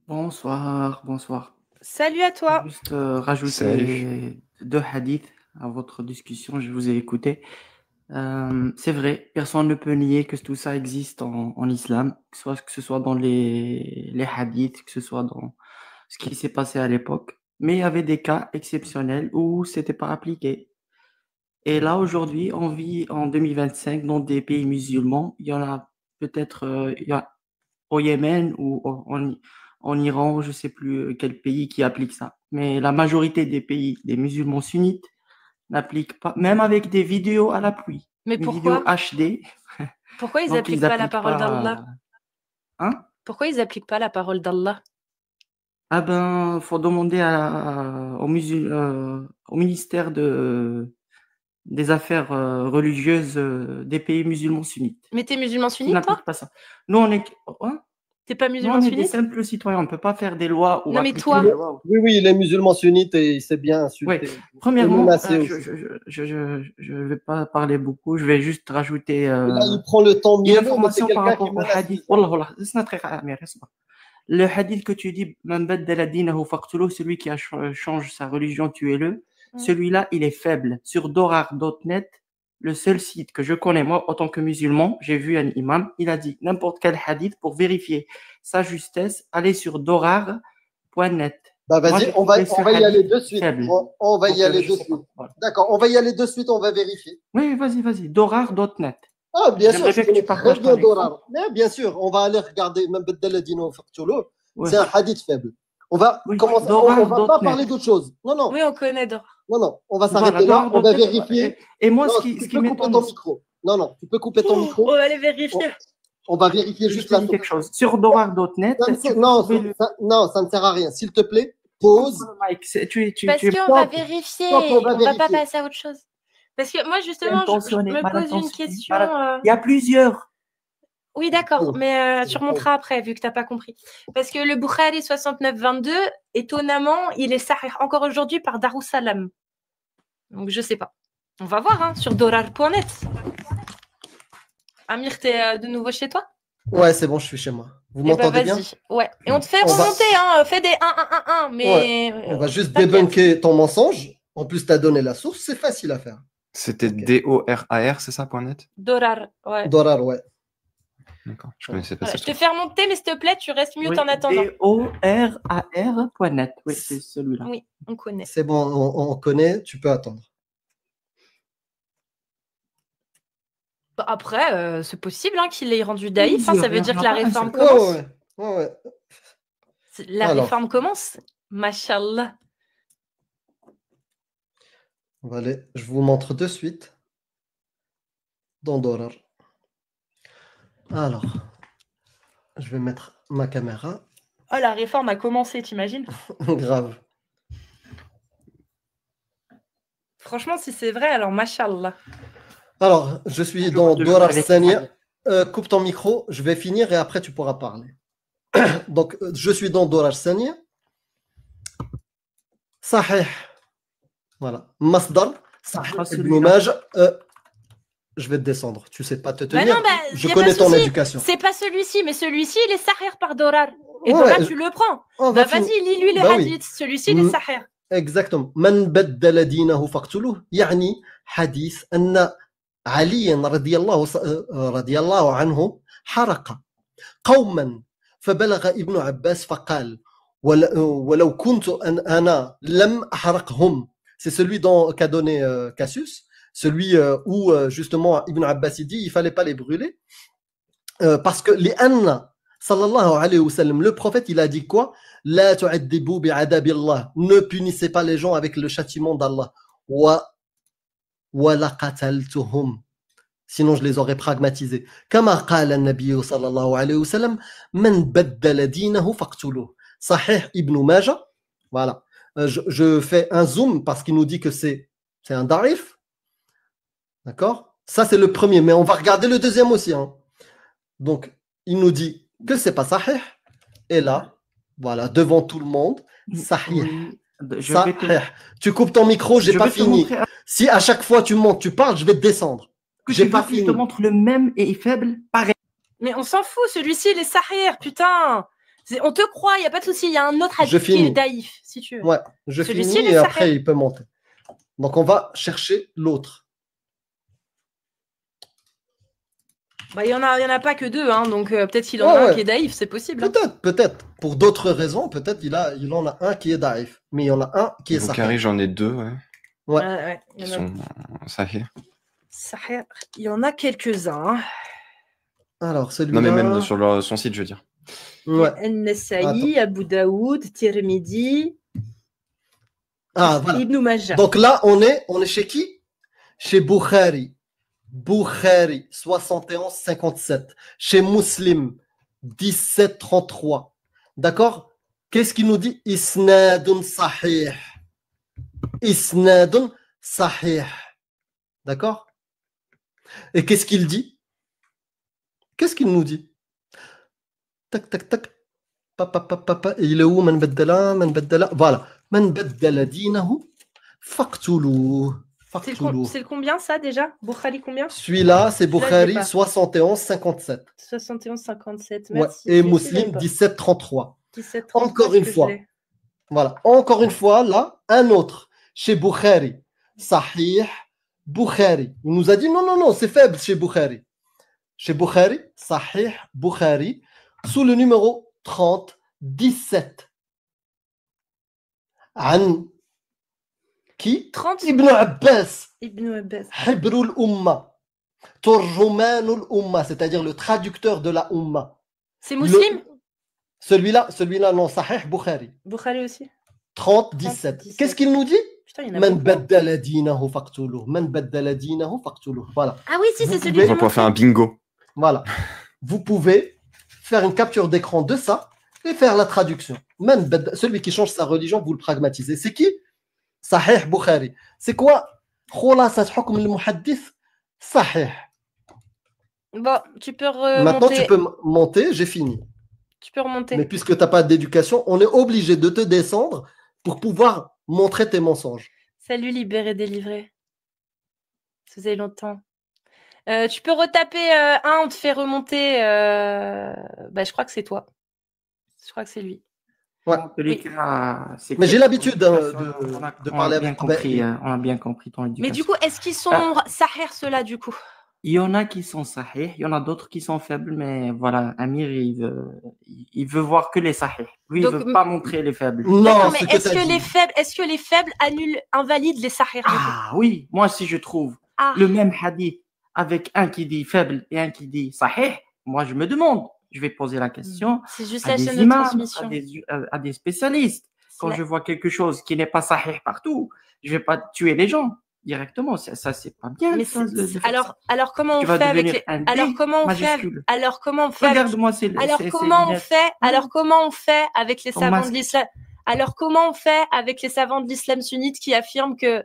Bonsoir, bonsoir. Salut à toi. Juste Salut. rajouter deux hadiths à votre discussion, je vous ai écouté. C'est vrai, personne ne peut nier que tout ça existe en islam, que ce soit dans les hadiths, que ce soit dans ce qui s'est passé à l'époque. Mais il y avait des cas exceptionnels où c'était pas appliqué. Et là, aujourd'hui, on vit en 2025 dans des pays musulmans. Il y en a peut-être au Yémen ou en Iran, je ne sais plus quel pays qui applique ça. Mais la majorité des pays, des musulmans sunnites, n'appliquent pas, même avec des vidéos à l'appui, Mais une vidéo pourquoi? HD. Pourquoi ils Donc, ils appliquent pas la n'appliquent parole d'Allah? pas. Hein? Pourquoi ils appliquent pas la parole d'Allah? Ah ben, faut demander au ministère des Affaires religieuses des pays musulmans sunnites, Mais t'es musulman qui sunnite, toi? n'appliquent pas ça. Nous, on est. Hein. T'es pas Nous, musulman on est des sunnite? simples citoyens. On ne peut pas faire des lois ou Non, mais appliquer toi? des lois. Oui, oui, les musulmans sunnites, et c'est bien Oui, insulté. Et premièrement, menacé aussi. je vais pas parler beaucoup, je vais juste rajouter Et là, il prend le temps une mieux, mais c'est information par quelqu'un qui rapport au menace les hadith. gens. Wallah, wallah, laisse-moi très mais reste pas. Le hadith que tu dis, Man baddala dinahu faqtuluh, celui qui change sa religion, tuez-le. Celui-là, il est faible. Sur dorar.net, le seul site que je connais, moi, en tant que musulman, j'ai vu un imam, il a dit n'importe quel hadith pour vérifier sa justesse, allez sur dorar.net. Bah, Moi, vas-y, j'ai on va, trouvé ce on va y aller hadith de suite. faible. On va y Donc, aller je de sais suite. pas. Voilà. D'accord, on va y aller de suite, on va vérifier. Oui, vas-y. Dorar.net. Ah, bien sûr, J'aimerais je bien que connais tu très partages bien ton écran. Dorar. Mais bien sûr, on va aller regarder même Beddeladino Faktoulo. Ouais. C'est un hadith faible. On va Oui, commencer. On va pas dorar.net. parler d'autre chose. Non, non. Oui, on connaît Dor. Non, on va Voilà, s'arrêter là, on va dorar.net. vérifier. Et moi, Non, ce tu qui peux couper m'étonne ton aussi. micro. Non, tu peux couper ton On micro. va aller vérifier. On va vérifier Je juste te la dis source. quelque chose. Sur dorar.net, tu peux Non, trouver le. non, ça ne sert à rien. S'il te plaît, pause. Mike, Parce qu'on Stop. va vérifier. Stop, on va On va pas vérifier. passer à autre chose. Parce que moi, justement, je intentionné, me mal pose une intentionné. question. Il y a plusieurs. Oui, d'accord, mais tu remonteras après, vu que tu n'as pas compris. Parce que le Bukhari 69-22, étonnamment, il est sahih encore aujourd'hui par Darussalam. Donc, je sais pas. On va voir hein, sur dorar.net. Amir, t'es de nouveau chez toi? Ouais, c'est bon, je suis chez moi. Vous m'entendez bien? Ouais. Et on te fait remonter, hein. Fais des 1-1-1-1. Mais. Ouais. On va juste débunker ton mensonge. En plus, tu as donné la source, c'est facile à faire. C'était DORAR, c'est ça, .net? Dorar, ouais. Dorar, ouais. D'accord, je connaissais pas voilà, ça. Je te fais remonter, mais s'il te plaît, tu restes mute en attendant. DORAR.net. Oui, c'est celui-là. Oui, on connaît. C'est bon, on connaît, tu peux attendre. Après, c'est possible hein, qu'il ait rendu daïf. Hein, ça veut dire que la réforme commence. commence. Ouais. La réforme commence. Mashallah. Allez, je vous montre de suite. Dans Dorar. Alors, je vais mettre ma caméra. Oh, la réforme a commencé, t'imagines? Grave. Franchement, si c'est vrai, alors mashallah. Alors, je suis dans Dorar Sania. Coupe ton micro, je vais finir et après tu pourras parler. Donc, je suis dans Dorar Sania. Sahih. Voilà. Masdar. Sahih ibn Majah. Je vais te descendre. Tu sais pas te tenir. Je connais ton éducation. C'est pas celui-ci, mais celui-ci, il est sahih par Dorar. Et Dorar, tu le prends. Vas-y, lis-lui les hadiths. Celui-ci, il est sahih. Exactement. من بدل دينه فاقتلوه يعني حديث أن علي رضي الله عنه حرق قوما فبلغ ابن عباس فقال ولو كنت أنا لم أحرقهم. C'est celui qu'a donné Cassius, celui où justement Ibn Abbas dit il fallait pas les brûler parce que les anna sallallahu alayhi wa sallam, le prophète il a dit quoi? La tu'addibu bi'adabi Allah, ne punissez pas les gens avec le châtiment d'Allah. Wa la qataltuhum, sinon je les aurais pragmatisés. Kama qala an-nabiy sallallahu alayhi wa sallam, man baddala dinahu faqtuluh. Sahih Ibn Majah. Voilà. Je fais un zoom parce qu'il nous dit que c'est un darif. D'accord? Ça, c'est le premier. Mais on va regarder le deuxième aussi. Hein. Donc, il nous dit que c'est pas sahih. Et là, voilà, devant tout le monde, sahih. Sahih. Tu coupes ton micro, j'ai pas fini. Si à chaque fois tu montes, tu parles, je vais te descendre. J'ai pas fini. Je te montre le même et faible, pareil. Mais on s'en fout, celui-ci, il est sahih, putain. On te croit, il n'y a pas de souci. Il y a un autre Je hadith qui est finis. daïf, si tu veux. Ouais, je Celui-ci, finis il est et après sahih. il peut monter. Donc on va chercher l'autre. Bah, il y en a pas que deux, hein, donc peut-être qu'il en a un qui est daïf, c'est possible. Hein. Peut-être. Pour d'autres raisons, peut-être il en a un qui est daïf. Mais il y en a un qui est Bukhari, sahih. j'en ai deux, ouais. Ouais. Ouais, Qui sont sahih. Sahih, il y en a quelques-uns. Hein. Alors, celui-là... Non, mais même sur son site, je veux dire. Ouais. An-Nasa'i, Abu Daoud, Tirmidhi, Voilà. Ibn Majah. Donc là, on est chez qui? Chez Bukhari. Bukhari, 71-57. Chez Muslim, 17-33. D'accord? Qu'est-ce qu'il nous dit? Isnadun sahih. Isnadun sahih. D'accord? Et qu'est-ce qu'il dit? Qu'est-ce qu'il nous dit? Tac, tac, tac. Papa. Et il est où? Man baddala. Voilà. Man baddala dinahu, faqtuluh. C'est le combien ça déjà? Bukhari combien? Celui-là, c'est Bukhari pas. 71-57. 71-57, Ouais. merci. Et Muslim 17-33. 17-33. Encore une fois. Voilà. Encore une fois, là, un autre. Chez Bukhari. Sahih Bukhari. Il nous a dit non, c'est faible chez Bukhari. Chez Bukhari, Sahih Bukhari, sous le numéro 30-17. An qui? 30 Ibn Abbas. Ibn Abbas. Hibrul Umma. Turjumanul Umma, c'est-à-dire le traducteur de la Umma. C'est Muslim? Celui-là, non, Sahih Bukhari. Bukhari aussi. 30-17. Qu'est-ce qu'il nous dit? Putain, il y en a Man beaucoup. baddala dinahu faqtuluh. Man baddala dinahu faqtuluh. Voilà. Ah oui, si, c'est Vous celui pouvez- On va pouvoir faire un bingo. Voilà. Vous pouvez faire une capture d'écran de ça et faire la traduction. Celui qui change sa religion, vous le pragmatisez. C'est qui? Sahih Bukhari. C'est quoi? Khulasat hukm al-muhaddith Sahih. Bon, tu peux Maintenant, remonter. tu peux monter, j'ai fini. Tu peux remonter. Mais puisque tu n'as pas d'éducation, on est obligé de te descendre pour pouvoir montrer tes mensonges. Salut, libéré, délivré. Ça faisait longtemps. Tu peux retaper un, on te fait remonter. Je crois que c'est toi. Je crois que c'est lui. Ouais. En tous les cas, c'est Mais que- j'ai l'habitude on de a parler bien avec compris, on a bien compris ton éducation. Mais du coup, est-ce qu'ils sont sahih ceux-là du coup? Il y en a qui sont sahih, il y en a d'autres qui sont faibles, mais voilà, Amir, il veut voir que les sahih. Lui, Donc, il veut pas montrer les faibles. Non, D'accord, mais ce est-ce t'as que dit. les faibles annulent, invalident les sahih du coup? Ah oui, moi si je trouve Ah, le même hadith avec un qui dit faible et un qui dit sahih, moi je me demande, je vais poser la question c'est juste à la des chaîne de imams, transmission. à des spécialistes. Quand La- je vois quelque chose qui n'est pas sahih partout, je vais pas tuer les gens directement. Ça c'est pas bien. Mais ça, de faire ça. alors comment on Tu vas fait avec devenir les... un Alors D comment on fait majuscule. Alors comment on fait avec... Regarde-moi ces Alors ces comment on lunettes. fait Alors comment on fait avec les Ton savants masque. de l'islam Alors comment on fait avec les savants de l'islam sunnite qui affirment que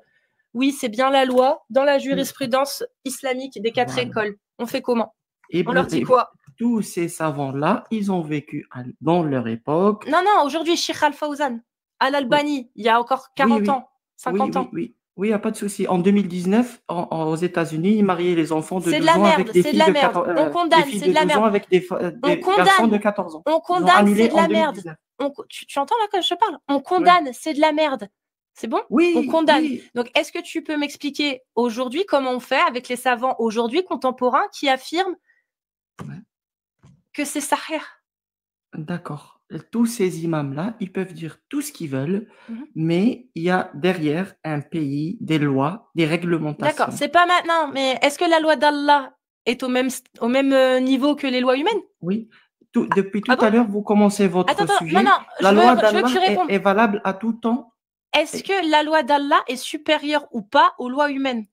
oui, c'est bien la loi dans la jurisprudence islamique des 4 Voilà. écoles? On fait comment? Et On leur dit quoi? tous ces savants-là, ils ont vécu dans leur époque. Non, aujourd'hui, Sheikh Al-Fawzan, Al-Albani, il y a encore 40 ans, 50 ans. Oui, il n'y a pas de souci. En 2019, aux États-Unis, ils mariaient les enfants de C'est de 12 la ans merde, avec des c'est de filles la de merde. 14 On condamne, des filles c'est de de la 12 ans merde. avec des condamne. garçons de 14 ans. On Ils ont condamne, annulé c'est de en la merde. 2019. Tu entends là quand je parle? On condamne, c'est de la merde. C'est bon? Oui, On condamne. oui. Donc, est-ce que tu peux m'expliquer aujourd'hui comment on fait avec les savants aujourd'hui contemporains qui affirment Ouais. que c'est sahih? D'accord. Tous ces imams-là, ils peuvent dire tout ce qu'ils veulent, Mhm. mais il y a derrière un pays, des lois, des réglementations. D'accord, c'est pas maintenant, mais est-ce que la loi d'Allah est au même niveau que les lois humaines? Oui. Depuis tout Ah bon? à l'heure, vous commencez votre Attends, sujet. non, La je loi veux que tu d'Allah répondes. est valable à tout temps. Est-ce que la loi d'Allah est supérieure ou pas aux lois humaines?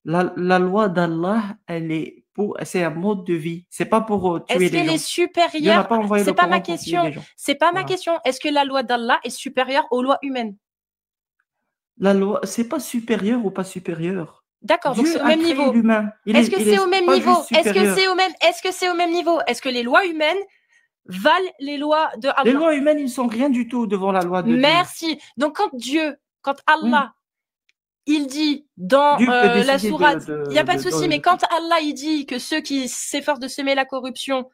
La loi d'Allah, c'est un mode de vie. C'est pas pour tuer Est-ce les qu'elle gens. est Dieu n'a supérieure? pas envoyé C'est le pas Coran ma pour tuer question. les gens. C'est pas ma Voilà. question. Est-ce que la loi d'Allah est supérieure aux lois humaines? La loi, c'est pas supérieur ou pas supérieur. D'accord, donc Dieu c'est au a même créé niveau. l'humain. Est-ce que c'est au même pas niveau? juste Est-ce que supérieur. c'est au même niveau? Est-ce que les lois humaines valent les lois de Allah? Les lois humaines, ils sont rien du tout devant la loi de Dieu. Merci. Donc quand Allah, il dit dans Dieu peut la décider sourate, il n'y a pas de souci, mais quand Allah il dit que ceux qui s'efforcent de semer la corruption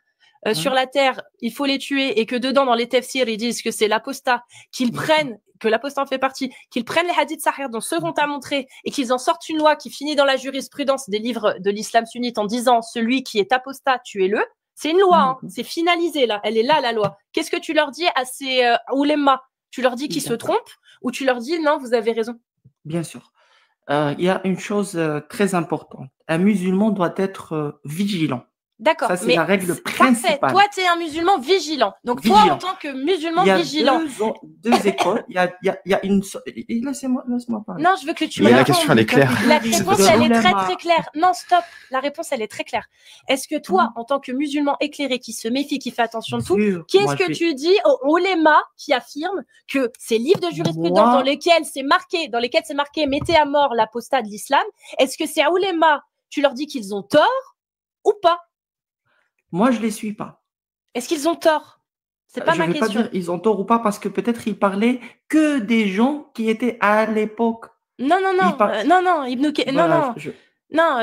sur la terre, il faut les tuer, et que dedans, dans les tafsirs, ils disent que c'est l'apostat, qu'ils prennent, que l'apostat en fait partie, qu'ils prennent les hadiths sahih dont ceux qu'on t'a montré, et qu'ils en sortent une loi qui finit dans la jurisprudence des livres de l'islam sunnite en disant celui qui est apostat, tuez-le. C'est une loi, hein. C'est finalisé là, elle est là la loi. Qu'est-ce que tu leur dis à ces oulémas? Tu leur dis qu'ils se trompent ou tu leur dis non, vous avez raison? Bien sûr. Il y a une chose très importante. Un musulman doit être vigilant. D'accord, Ça, c'est mais la règle parfait. principale. Toi, tu es un musulman vigilant. Donc, toi, Vigilant. en tant que musulman Il y a vigilant. deux écoles. Il y a une. Laissez-moi parler. Non, je veux que tu Mais me la répondes. question, elle est claire. La réponse, elle est très très claire. Non, stop. La réponse, elle est très claire. Est-ce que toi, en tant que musulman éclairé qui se méfie, qui fait attention de tout, qu'est-ce que tu dis aux oulémas qui affirment que ces livres de jurisprudence dans lesquels c'est marqué, mettez à mort l'apostat de l'islam, est-ce que ces oulémas, tu leur dis qu'ils ont tort ou pas? Moi, je les suis pas. Est-ce qu'ils ont tort? C'est pas ma question. Je vais pas dire ils ont tort ou pas parce que peut-être ils parlaient que des gens qui étaient à l'époque. Non,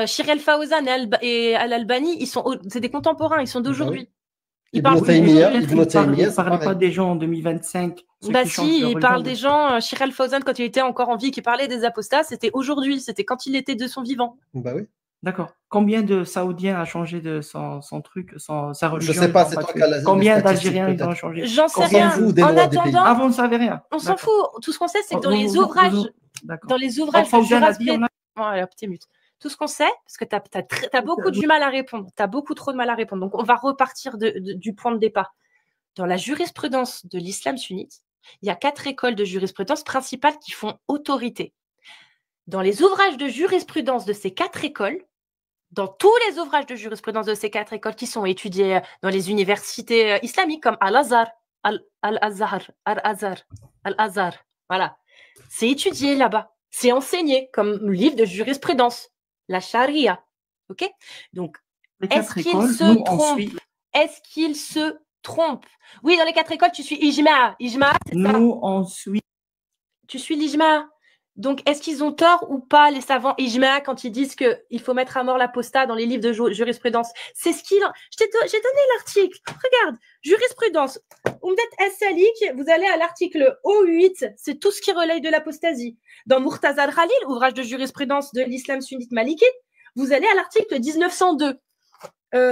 Shir el-Fawzan et Al-Albani, c'est des contemporains, ils sont d'aujourd'hui. Ibn Taymiyyah, Ils ne parlaient pas des gens en 2025. Bah si, ils parlent des gens, Shir el-Fawzan, quand il était encore en vie, qui parlait des apostats, c'était aujourd'hui, c'était quand il était de son vivant. Bah oui. D'accord. Combien de Saoudiens a changé de son truc, sa religion? Je sais pas, c'est toi qui as la Combien d'Algériens ils ont changé? J'en sais rien. En attendant, ah, vous ne savez rien. On s'en fout. Tout ce qu'on sait, c'est que dans les ouvrages, de jurisprudence, voilà, petit mute. Tout ce qu'on sait, parce que t'as beaucoup du mal à répondre, t'as beaucoup trop de mal à répondre. Donc on va repartir du point de départ. Dans la jurisprudence de l'islam sunnite, il y a 4 écoles de jurisprudence principales qui font autorité. Dans les ouvrages de jurisprudence de ces 4 écoles, dans tous les ouvrages de jurisprudence de ces 4 écoles qui sont étudiés dans les universités islamiques comme Al-Azhar, voilà, c'est étudié là-bas, c'est enseigné comme livre de jurisprudence, la charia, ok? Donc, est-ce qu'il se trompe? Est-ce qu'il se trompe? Oui, dans les 4 écoles, tu suis Ijma, c'est ça? Nous, on suit. Tu suis l'Ijma. Donc, est-ce qu'ils ont tort ou pas, les savants Ijma, quand ils disent qu'il faut mettre à mort l'apostat dans les livres de jurisprudence? C'est ce qu'ils... J'ai donné l'article. Regarde, jurisprudence. Umdat as-Salik, vous allez à l'article O8, c'est tout ce qui relaye de l'apostasie. Dans Murtaza al-Khalil, ouvrage de jurisprudence de l'islam sunnite maliki, vous allez à l'article 1902.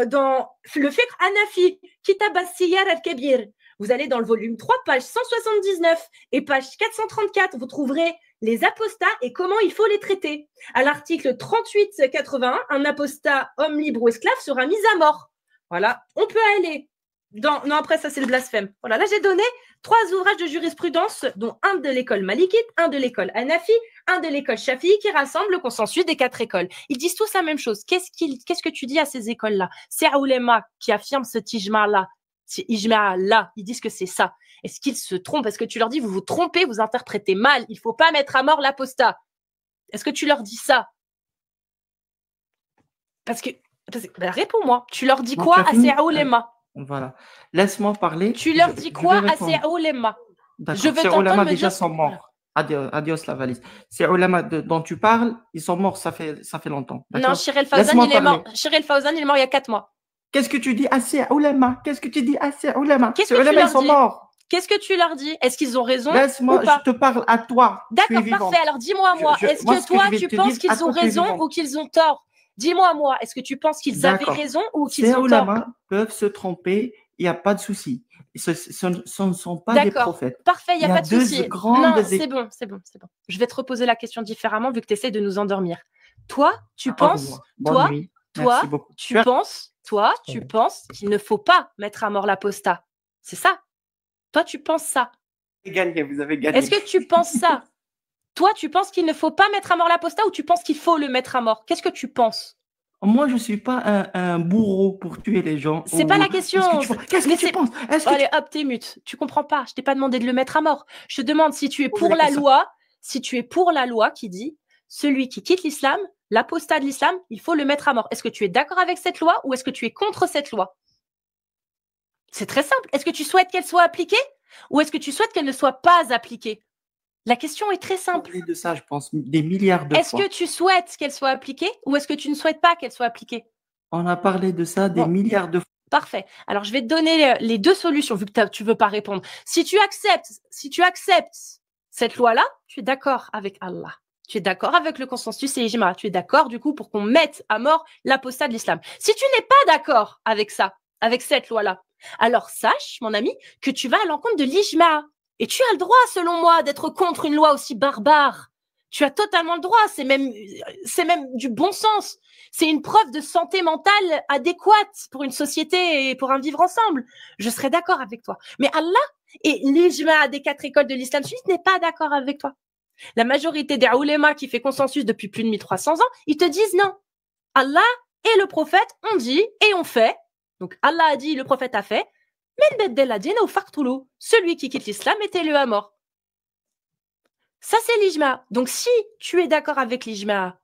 Dans le fiqh Hanafi, Kitab as-Siyar al-Kabir, vous allez dans le volume 3, page 179 et page 434, vous trouverez les apostats et comment il faut les traiter. À l'article 38-81, un apostat, homme libre ou esclave, sera mis à mort. Voilà, on peut aller dans... Non, après ça, c'est le blasphème. Voilà, là, j'ai donné 3 ouvrages de jurisprudence, dont un de l'école malikite, un de l'école Hanafi, un de l'école Shafi'i, qui rassemble le consensus des 4 écoles. Ils disent tous la même chose. Qu'est-ce que tu dis à ces écoles-là? C'est Oulema qui affirme ce ijma-là. C'est ijma-là. Ils disent que c'est ça. Est-ce qu'ils se trompent? Est-ce que tu leur dis, vous vous trompez, vous interprétez mal, il ne faut pas mettre à mort l'apostat? Est-ce que tu leur dis ça? Parce que ben, réponds-moi. Tu leur dis quoi à ces oulémas? Voilà. Laisse-moi parler. Tu leur dis quoi à ces oulémas? Je veux t'entendre déjà sont morts. Adios la valise. Ces oulémas dont tu parles, ils sont morts, ça fait longtemps. Non, Shir el-Fawzan, il est mort. Shir el-Fawzan, il est mort il y a 4 mois. Qu'est-ce que tu dis à ces oulémas? Qu'est-ce que tu dis à ces oulémas? Qu'est-ce que tu leur dis? Qu'est-ce que tu leur dis? Est-ce qu'ils ont raison? Laisse-moi, je te parle à toi. D'accord, parfait. Alors dis-moi, moi, est-ce que toi, tu penses qu'ils ont raison ou qu'ils ont tort? Dis-moi, moi, est-ce que tu penses qu'ils avaient raison ou qu'ils ont tort? Ces oulémas peuvent se tromper, il n'y a pas de souci. Ce ne sont pas des prophètes. Parfait, il n'y a pas de souci. Non, c'est bon. Je vais te reposer la question différemment vu que tu essaies de nous endormir. Toi, tu penses, tu penses qu'il ne faut pas mettre à mort l'apostat. C'est ça? Toi, tu penses ça? Vous avez gagné. Est-ce que tu penses ça? Toi, tu penses qu'il ne faut pas mettre à mort l'apostat ou tu penses qu'il faut le mettre à mort? Qu'est-ce que tu penses? Moi, je ne suis pas un bourreau pour tuer les gens. C'est pas la question. Qu'est-ce que tu penses? Allez, hop, t'es mute. Tu comprends pas. Je t'ai pas demandé de le mettre à mort. Je te demande si tu es pour la loi, qui dit celui qui quitte l'islam, l'apostat de l'islam, il faut le mettre à mort. Est-ce que tu es d'accord avec cette loi ou est-ce que tu es contre cette loi? C'est très simple. Est-ce que tu souhaites qu'elle soit appliquée ou est-ce que tu souhaites qu'elle ne soit pas appliquée? La question est très simple. De ça, je pense, des milliards de fois. Est-ce que tu souhaites qu'elle soit appliquée ou est-ce que tu ne souhaites pas qu'elle soit appliquée? On a parlé de ça des milliards de fois. Parfait. Alors, je vais te donner les deux solutions, vu que tu veux pas répondre. Si tu acceptes cette loi-là, tu es d'accord avec Allah. Tu es d'accord avec le consensus et l'ijma. Tu es d'accord, du coup, pour qu'on mette à mort l'apostat de l'islam. Si tu n'es pas d'accord avec ça, avec cette loi-là, alors sache, mon ami, que tu vas à l'encontre de l'ijma. Et tu as le droit, selon moi, d'être contre une loi aussi barbare. Tu as totalement le droit. C'est même du bon sens. C'est une preuve de santé mentale adéquate pour une société et pour un vivre ensemble. Je serais d'accord avec toi. Mais Allah et l'ijma des 4 écoles de l'islam sunnite n'est pas d'accord avec toi. La majorité des oulémas qui fait consensus depuis plus de 1300 ans, ils te disent non. Allah et le prophète ont dit et ont fait. Donc Allah a dit, le prophète a fait. Men beddel ad-din ou faqtulu. Celui qui quitte l'islam est élu à mort. Ça, c'est l'ijma. Donc, si tu es d'accord avec l'ijma,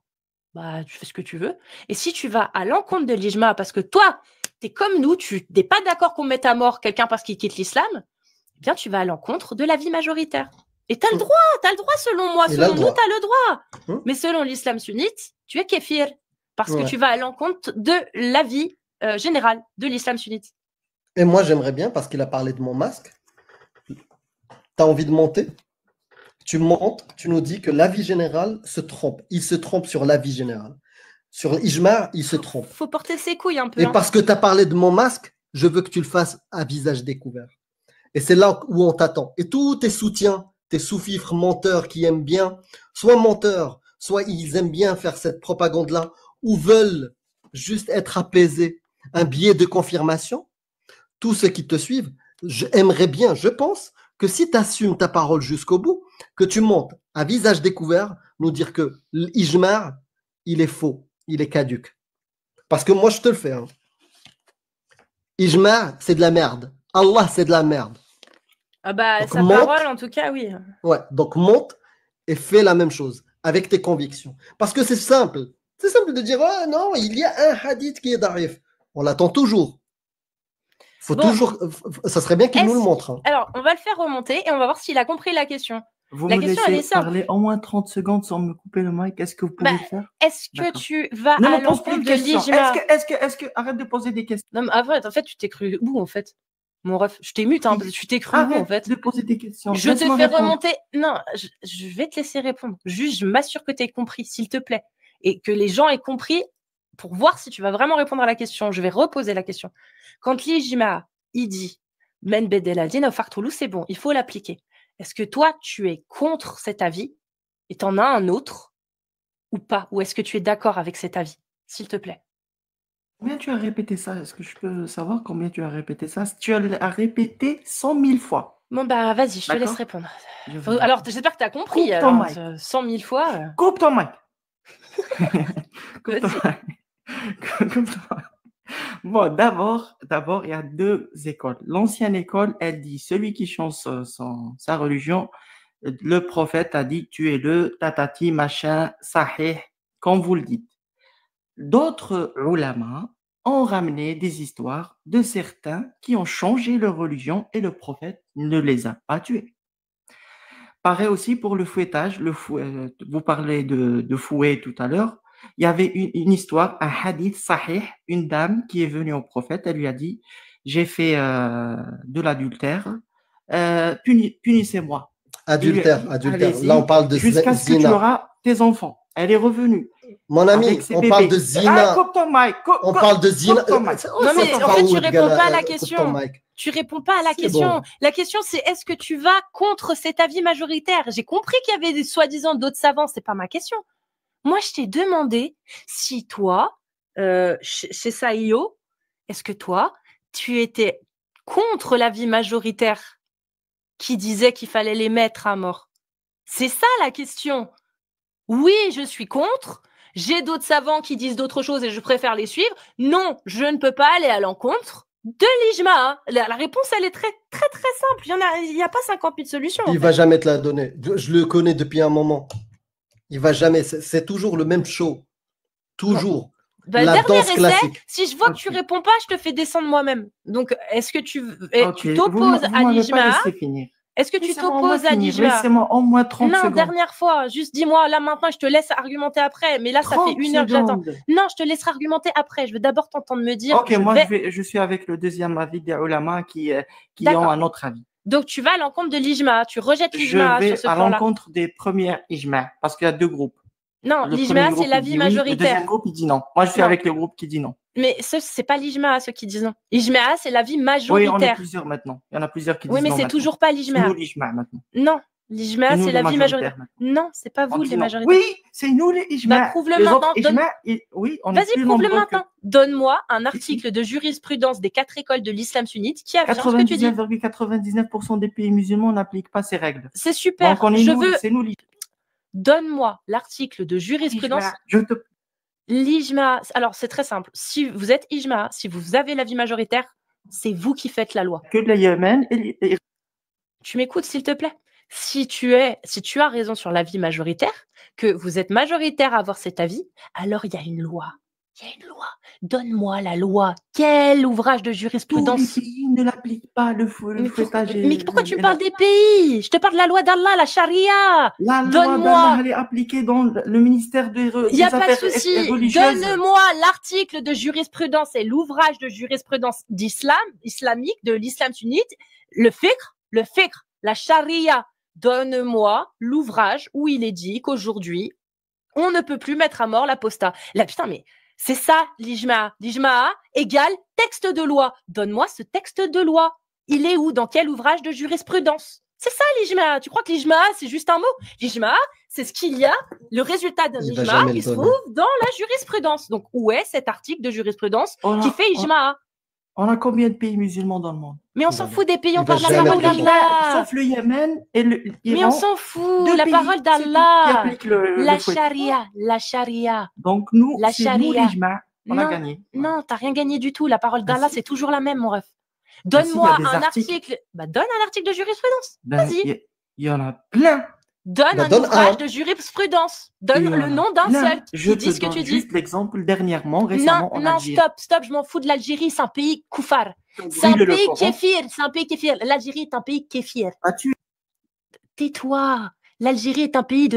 bah, tu fais ce que tu veux. Et si tu vas à l'encontre de l'ijma, parce que toi, tu es comme nous, tu n'es pas d'accord qu'on mette à mort quelqu'un parce qu'il quitte l'islam, eh bien, tu vas à l'encontre de l'avis majoritaire. Et tu as le droit selon moi. Selon nous, tu as le droit. Mais selon l'islam sunnite, tu es kéfir. Parce que tu vas à l'encontre de l'avis général de l'islam sunnite. Et moi, j'aimerais bien, parce qu'il a parlé de mon masque, tu as envie de monter? Tu montes, tu nous dis que l'avis général se trompe. Il se trompe sur l'avis général. Sur l'ijma, il se trompe. Faut porter ses couilles un peu. Et parce que tu as parlé de mon masque, je veux que tu le fasses à visage découvert. Et c'est là où on t'attend. Et tous tes soutiens, tes sous-fifres menteurs qui aiment bien, soit menteurs, soit ils aiment bien faire cette propagande-là, ou veulent juste être apaisés, un biais de confirmation, tous ceux qui te suivent, j'aimerais bien, je pense, que si tu assumes ta parole jusqu'au bout, que tu montes à visage découvert, nous dire que l'ijma, il est faux, il est caduque. Parce que moi, je te le fais. Ijma, c'est de la merde. Allah, c'est de la merde. Ah bah, donc, sa parole, en tout cas, oui. Ouais, donc monte et fais la même chose avec tes convictions. Parce que c'est simple. C'est simple de dire, oh non, il y a un hadith qui est d'arif. On l'attend toujours. Faut toujours. Ça serait bien qu'il nous le montre. Alors, on va le faire remonter et on va voir s'il a compris la question. Vous la me question, elle est laissez simple. parler au moins 30 secondes sans me couper le mic. Est-ce que vous pouvez le faire? Est-ce que tu vas à l'encontre de l'ijma? Est-ce que arrête de poser des questions? Non, mais en fait, tu t'es cru où en fait? Mon ref, je t'ai mute, hein, parce que tu t'es cru où en fait? De poser des questions. Je te fais remonter. Non, je vais te laisser répondre. Juste, je m'assure que tu aies compris, s'il te plaît. Et que les gens aient compris pour voir si tu vas vraiment répondre à la question. Je vais reposer la question. Quand l'ijma, il dit Men bedel adin ou fartoulou, c'est bon, il faut l'appliquer. Est-ce que toi, tu es contre cet avis et tu en as un autre ou pas? Ou est-ce que tu es d'accord avec cet avis, s'il te plaît? Combien tu as répété ça? Est-ce que je peux savoir combien tu as répété ça? Tu as répété 100 000 fois. Bon, bah, vas-y, je te laisse répondre. Alors, j'espère que tu as compris. Coupe ton mic. 100 000 fois. Coupe ton mic. Coupe ton mic. Bon, d'abord, il y a 2 écoles. L'ancienne école, elle dit, celui qui change sa religion, le prophète a dit, tu es le tatati, machin, sahih, comme vous le dites. D'autres ulama ont ramené des histoires de certains qui ont changé leur religion et le prophète ne les a pas tués. Pareil aussi pour le fouettage. Vous parlez de fouet tout à l'heure. Il y avait une histoire, un hadith sahih, une dame qui est venue au prophète, elle lui a dit, j'ai fait de l'adultère, punissez-moi. Adultère. Là, on parle de jusqu'à ce que tu auras tes enfants. Elle est revenue. Mon ami, on parle de zina. On parle de zina. Non, mais en fait, tu réponds pas à la question. Tu réponds pas à la question. Bon. La question, c'est est-ce que tu vas contre cet avis majoritaire? J'ai compris qu'il y avait soi-disant d'autres savants. C'est pas ma question. Moi, je t'ai demandé si toi, chez Saïo, est-ce que toi, tu étais contre l'avis majoritaire qui disait qu'il fallait les mettre à mort? C'est ça la question. Oui, je suis contre. J'ai d'autres savants qui disent d'autres choses et je préfère les suivre. Non, je ne peux pas aller à l'encontre de l'ijma. La réponse, elle est très, très, très simple. Il n'y a pas 50 000 solutions. Il ne va jamais te la donner. Je le connais depuis un moment. Il va jamais. C'est toujours le même show. Toujours. Bah, la danse classique. Si je vois que tu réponds pas, je te fais descendre moi-même. Donc, est-ce que tu t'opposes à l'ijma? Est-ce que tu Laissez-moi au moins t'opposes à finir. l'ijma? Laissez-moi au moins 30 Non, secondes. dernière fois. Juste dis-moi, là maintenant, je te laisse argumenter après. Mais là, ça fait 30 1 heure que j'attends. secondes. Non, je te laisserai argumenter après. Je veux d'abord t'entendre me dire. Ok, moi je suis avec le deuxième avis des ulama qui ont D'accord. un autre avis. Donc, tu vas à l'encontre de l'ijma. Tu rejettes Je l'ijma vais sur ce à plan-là. l'encontre des premières ijma parce qu'il y a deux groupes. Non, Le l'ijma, premier groupe, c'est il l'avis dit oui, le majoritaire. deuxième groupe, il dit non. Moi, je suis Non. avec le groupe qui dit non. Mais ce c'est pas l'ijma, ceux qui disent non. L'ijma, c'est l'avis Oui, on est majoritaire. plusieurs maintenant. Il y en a plusieurs qui Oui, disent mais non c'est maintenant. toujours pas C'est l'ijma. nous l'ijma maintenant. Non, l'ijma, C'est nous c'est les l'avis majoritaires majoritaire. maintenant. Non, c'est pas On vous dit les non. majoritaires. Oui, c'est nous les ijma. Bah, prouve-le Les maintenant. autres ijma, oui, on est Vas-y, plus prouve-le nombreux que maintenant. Donne-moi un article de jurisprudence des 4 écoles de l'islam sunnite qui affirme ce que tu dis. 99,99% des pays musulmans n'appliquent pas ces règles. C'est super. Donc, on est Je nous, veux. c'est nous l'ijma. Donne-moi l'article de jurisprudence. Je te... L'ijma. Alors, c'est très simple. Si vous êtes ijma, si vous avez l'avis majoritaire, c'est vous qui faites la loi. Que de la Yémen et Tu m'écoutes, s'il te plaît. Si tu as raison sur l'avis majoritaire, que vous êtes majoritaire à avoir cet avis, alors il y a une loi. Il y a une loi. Donne-moi la loi. Quel ouvrage de tous les jurisprudence? pays ne l'appliquent pas le fouettage. Mais pourquoi tu parles des pays? Je te parle de la loi d'Allah, la charia. La loi Donne-moi. d'Allah, elle est appliquée dans le ministère des Il n'y a pas de Affaires souci. religieuses. Donne-moi l'article de jurisprudence et l'ouvrage de jurisprudence islamique, de l'islam sunnite, le fiqh, la charia. Donne-moi l'ouvrage où il est dit qu'aujourd'hui, on ne peut plus mettre à mort l'apostat. Là, putain, mais c'est ça l'ijma. L'ijma égale texte de loi. Donne-moi ce texte de loi. Il est où? Dans quel ouvrage de jurisprudence? C'est ça l'ijma. Tu crois que l'ijma, c'est juste un mot? L'ijma, c'est ce qu'il y a, le résultat d'un Il va ijma jamais qui le se donner. trouve dans la jurisprudence. Donc, où est cet article de jurisprudence qui fait ijma? On a combien de pays musulmans dans le monde? Mais on s'en fout des pays, Il on va parle de la jamais parole le donner. d'Allah. Sauf le Yémen et l'Iran. Mais on s'en fout, Deux la pays, parole c'est tout, qui d'Allah. appliquent le La fouet. charia. Donc nous, La c'est nous charia. l'ijma. On a Non, gagné. non, t'as rien gagné du tout. La parole Ah, d'Allah, si. c'est toujours la même, mon ref. Ah, si, il y a Donne-moi des un articles. article. Bah, donne un article de jurisprudence. Ben, Vas-y. il y en a plein. Donne Bah, un donne ouvrage un. de jurisprudence. Donne Il y en le a nom d'un plein. seul Je qui dit ce te que tu donne dis. juste l'exemple récemment Non, en non, Algérie. stop, je m'en fous de l'Algérie, c'est un pays koufar. C'est un Brûle le pays Coran. kéfir, c'est un pays kéfir. L'Algérie est un pays kéfir. As-tu Tais-toi. L'Algérie est un pays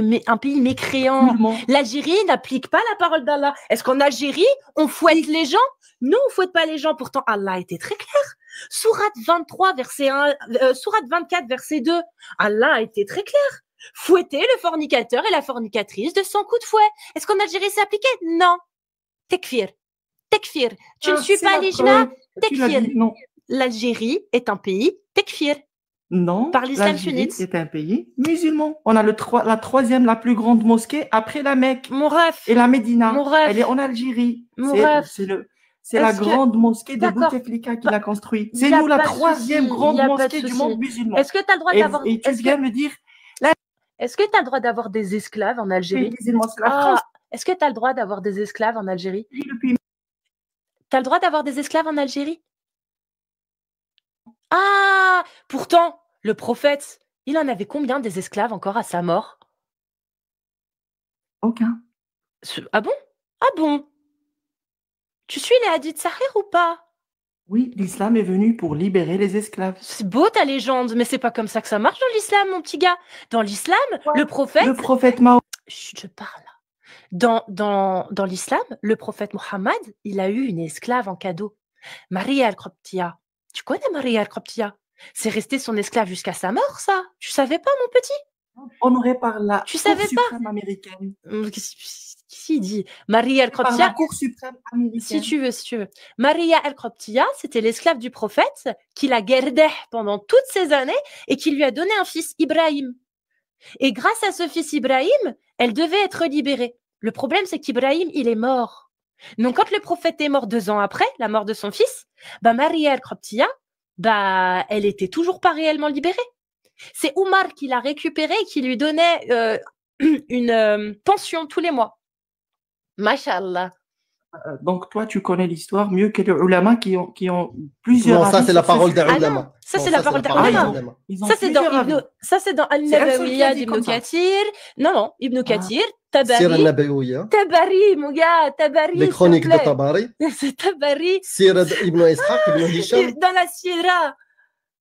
mécréant. musulman? L'Algérie n'applique pas la parole d'Allah. Est-ce qu'en Algérie, on fouette les gens? Non, on fouette pas les gens. Pourtant, Allah était très clair. Sourate 23, verset 1, Sourate 24, verset 2. Allah a été très clair. Fouetter le fornicateur et la fornicatrice de 100 coups de fouet. Est-ce qu'en Algérie, c'est appliqué? Non. Tekfir. Tu ne suis C'est pas la l'ijma? preuve. Tu l'as Tekfir. dit. Non. L'Algérie est un pays tekfir. Non, Par l'islam l'Algérie sunnite. est un pays musulman. On a la troisième, la plus grande mosquée après la Mecque Mon ref. et la Médina. Mon ref. Elle est en Algérie. Mon C'est ref. la Est-ce que- grande mosquée de D'accord. Bouteflika qui l'a construite. Y C'est a nous la pas de troisième souci, grande y a pas de mosquée du souci. monde musulman. Est-ce que tu as le droit d'avoir Et tu viens me dire, Est-ce que tu as le droit d'avoir des esclaves en les Algérie? musulmans, c'est la Ah, France est-ce que tu as le droit d'avoir des esclaves en Algérie? depuis. Tu as le droit d'avoir des esclaves en Algérie? Ah, pourtant, le prophète, il en avait combien des esclaves encore à sa mort? Aucun. Ah bon? Ah bon? Tu suis les hadiths Sahih ou pas? Oui, l'islam est venu pour libérer les esclaves. C'est beau ta légende, mais c'est pas comme ça que ça marche dans l'islam, mon petit gars. Dans l'islam, le prophète... Le prophète Mahomet. Chut, je parle. Dans l'islam, le prophète Mohammed, il a eu une esclave en cadeau. Maria al-Qibtiyya. Tu connais Maria al-Qibtiyya? C'est resté son esclave jusqu'à sa mort, ça? Tu savais pas, mon petit? Honoré par la Tu Cour savais pas? suprême américaine. Qu'est-ce qu'il dit? Maria Par la al-Qibtiyya. Cour suprême américaine. Si tu veux. Maria al-Qibtiyya, c'était l'esclave du prophète qui l'a gardé pendant toutes ces années et qui lui a donné un fils, Ibrahim. Et grâce à ce fils Ibrahim, elle devait être libérée. Le problème, c'est qu'Ibrahim, il est mort. Donc, quand le prophète est mort 2 ans après la mort de son fils, Maria al-Qibtiyya, elle était toujours pas réellement libérée. C'est Oumar qui l'a récupérée et qui lui donnait une pension tous les mois. Masha'Allah. Donc toi, tu connais l'histoire mieux que les ulama qui ont plusieurs Non, ça avis c'est la sur ce parole des sujet. Ah non, ulama. ça, Non, c'est la parole des ulama. Ils ont Ça, c'est dans plusieurs avis. Al-Nabawiyya dit d'Ibn comme ça. Kathir. Non, Ibn Kathir, Sira Tabari. Nabawiya, Tabari, mon gars, Tabari. les s'il te chroniques de plaît. Tabari, C'est Tabari. Sira Ibn Ishaq, Ibn Hisham. Dans la Sierra.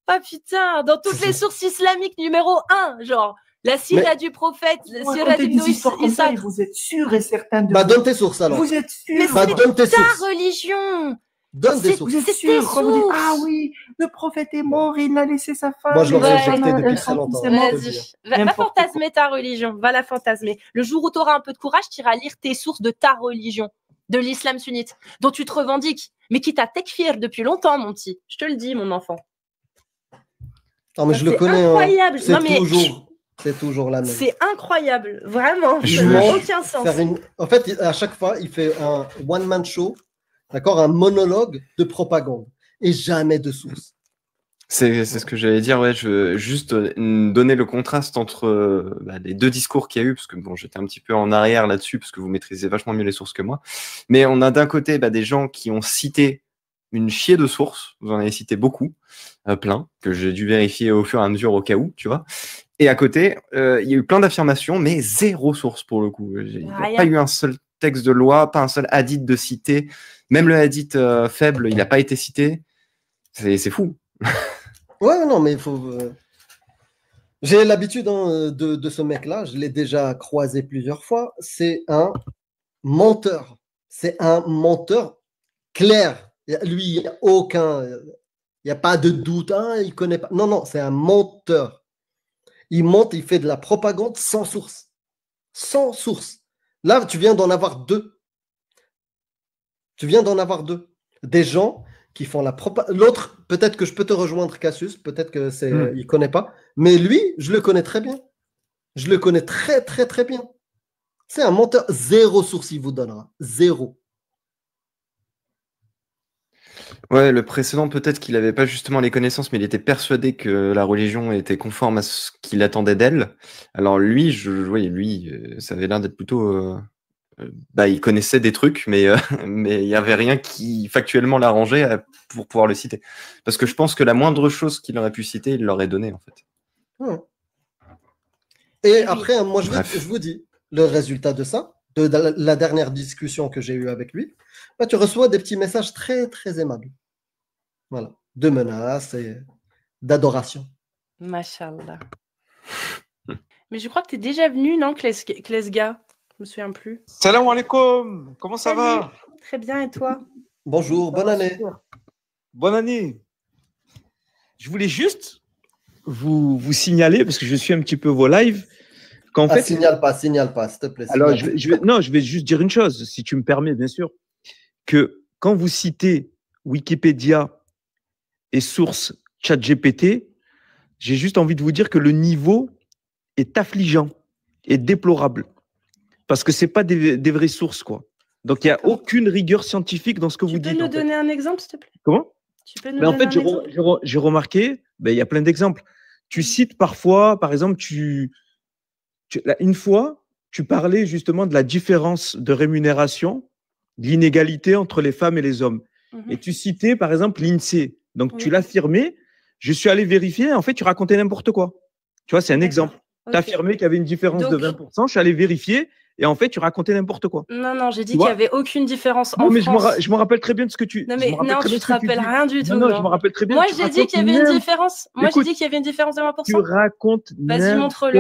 Ah putain, dans toutes les sources islamiques numéro 1, genre la sira du prophète, la Vous sira racontez d'Ibn des histoires comme ça et Ishaq. vous êtes sûr et certain de Bah, vous. donne tes sources alors. Vous êtes Mais sûr. Bah, c'est donne tes ta sources. religion. Donne des C'est- sources. Vous êtes C'est sûr tes quand vous dites sources. ah oui, le prophète est mort, il a laissé sa femme. Moi, je l'aurais Ouais. éjecté depuis Son très longtemps. fils est mort. je te le dis. Vas-y, va N'importe fantasmer ta religion, va la fantasmer. Le jour où tu auras un peu de courage, tu iras lire tes sources de ta religion, de l'islam sunnite, dont tu te revendiques, mais qui t'a tekfir depuis longtemps, mon petit. Je te le dis, mon enfant. Non, mais je le C'est connais. incroyable. C'est Non, mais toujours la même. c'est incroyable, vraiment. Je Ça n'a mens, aucun sens. En fait, à chaque fois, il fait un one-man show, d'accord, un monologue de propagande et jamais de source. C'est ce que j'allais dire, ouais, je veux juste donner le contraste entre les deux discours qu'il y a eu, parce que bon, j'étais un petit peu en arrière là-dessus, parce que vous maîtrisez vachement mieux les sources que moi. Mais on a d'un côté des gens qui ont cité une chier de sources, vous en avez cité beaucoup, plein, que j'ai dû vérifier au fur et à mesure au cas où, tu vois. Et à côté, il y a eu plein d'affirmations, mais zéro source pour le coup. Il n'y a Rien. pas eu un seul texte de loi, pas un seul hadith de cité. Même le hadith faible, il n'a pas été cité. C'est fou. Ouais, non, mais il faut. J'ai l'habitude de ce mec-là, je l'ai déjà croisé plusieurs fois. C'est un menteur. C'est un menteur clair. Lui, il n'y a aucun. Il n'y a pas de doute. Hein, il connaît pas. Non, non, c'est un menteur. Il ment, il fait de la propagande sans source. Sans source. Là, tu viens d'en avoir deux. Tu viens d'en avoir deux. Des gens qui font la propagande. L'autre, peut-être que je peux te rejoindre, Cassius. Peut-être que c'est, il ne connaît pas. Mais lui, je le connais très bien. Je le connais très, très, très bien. C'est un menteur. Zéro source, il vous donnera. Zéro. Ouais, le précédent, peut-être qu'il n'avait pas justement les connaissances, mais il était persuadé que la religion était conforme à ce qu'il attendait d'elle. Alors lui, ça avait l'air d'être plutôt... il connaissait des trucs, mais mais il n'y avait rien qui factuellement l'arrangeait pour pouvoir le citer. Parce que je pense que la moindre chose qu'il aurait pu citer, il l'aurait donné, en fait. Ouais. Et après, moi, je vous dis, le résultat de ça, de la dernière discussion que j'ai eue avec lui, bah, tu reçois des petits messages très, très aimables. Voilà. De menaces et d'adoration. Mashallah. Mais je crois que tu es déjà venu, non, Klesga? Je me souviens plus. Salam alaikum. Comment ça Salut. va? Très bien, et toi? Bonjour, bonne année. Bonne année. Je voulais juste vous signaler, parce que je suis un petit peu vos lives, qu'en fait... Signale pas, s'il te plaît. Alors, je vais juste dire une chose, si tu me permets, bien sûr, que quand vous citez Wikipédia et source ChatGPT, j'ai juste envie de vous dire que le niveau est affligeant et déplorable. Parce que ce n'est pas des vraies sources, quoi. Donc, il n'y a aucune rigueur scientifique dans ce que vous dites. Tu peux nous donner un exemple, s'il te plaît? Comment? Tu peux nous donner un exemple? J'ai remarqué, il y a plein d'exemples. Tu cites parfois, par exemple, une fois, tu parlais justement de la différence de rémunération, de l'inégalité entre les femmes et les hommes. Et tu citais, par exemple, l'INSEE. Donc, tu l'affirmais. Je suis allé vérifier. En fait, tu racontais n'importe quoi. Tu vois, c'est un exemple. Tu affirmais qu'il y avait une différence de 20%. Je suis allé vérifier. Et en fait, tu racontais n'importe quoi. Non, j'ai dit qu'il n'y avait aucune différence en mais France. je me rappelle très bien de ce que tu... Non, mais non, tu ne te rappelles rien du tout. Non, je me rappelle très bien. Moi, j'ai dit qu'il y avait une différence. Moi, j'ai dit qu'il y avait une différence de 20%. Tu racontes n'importe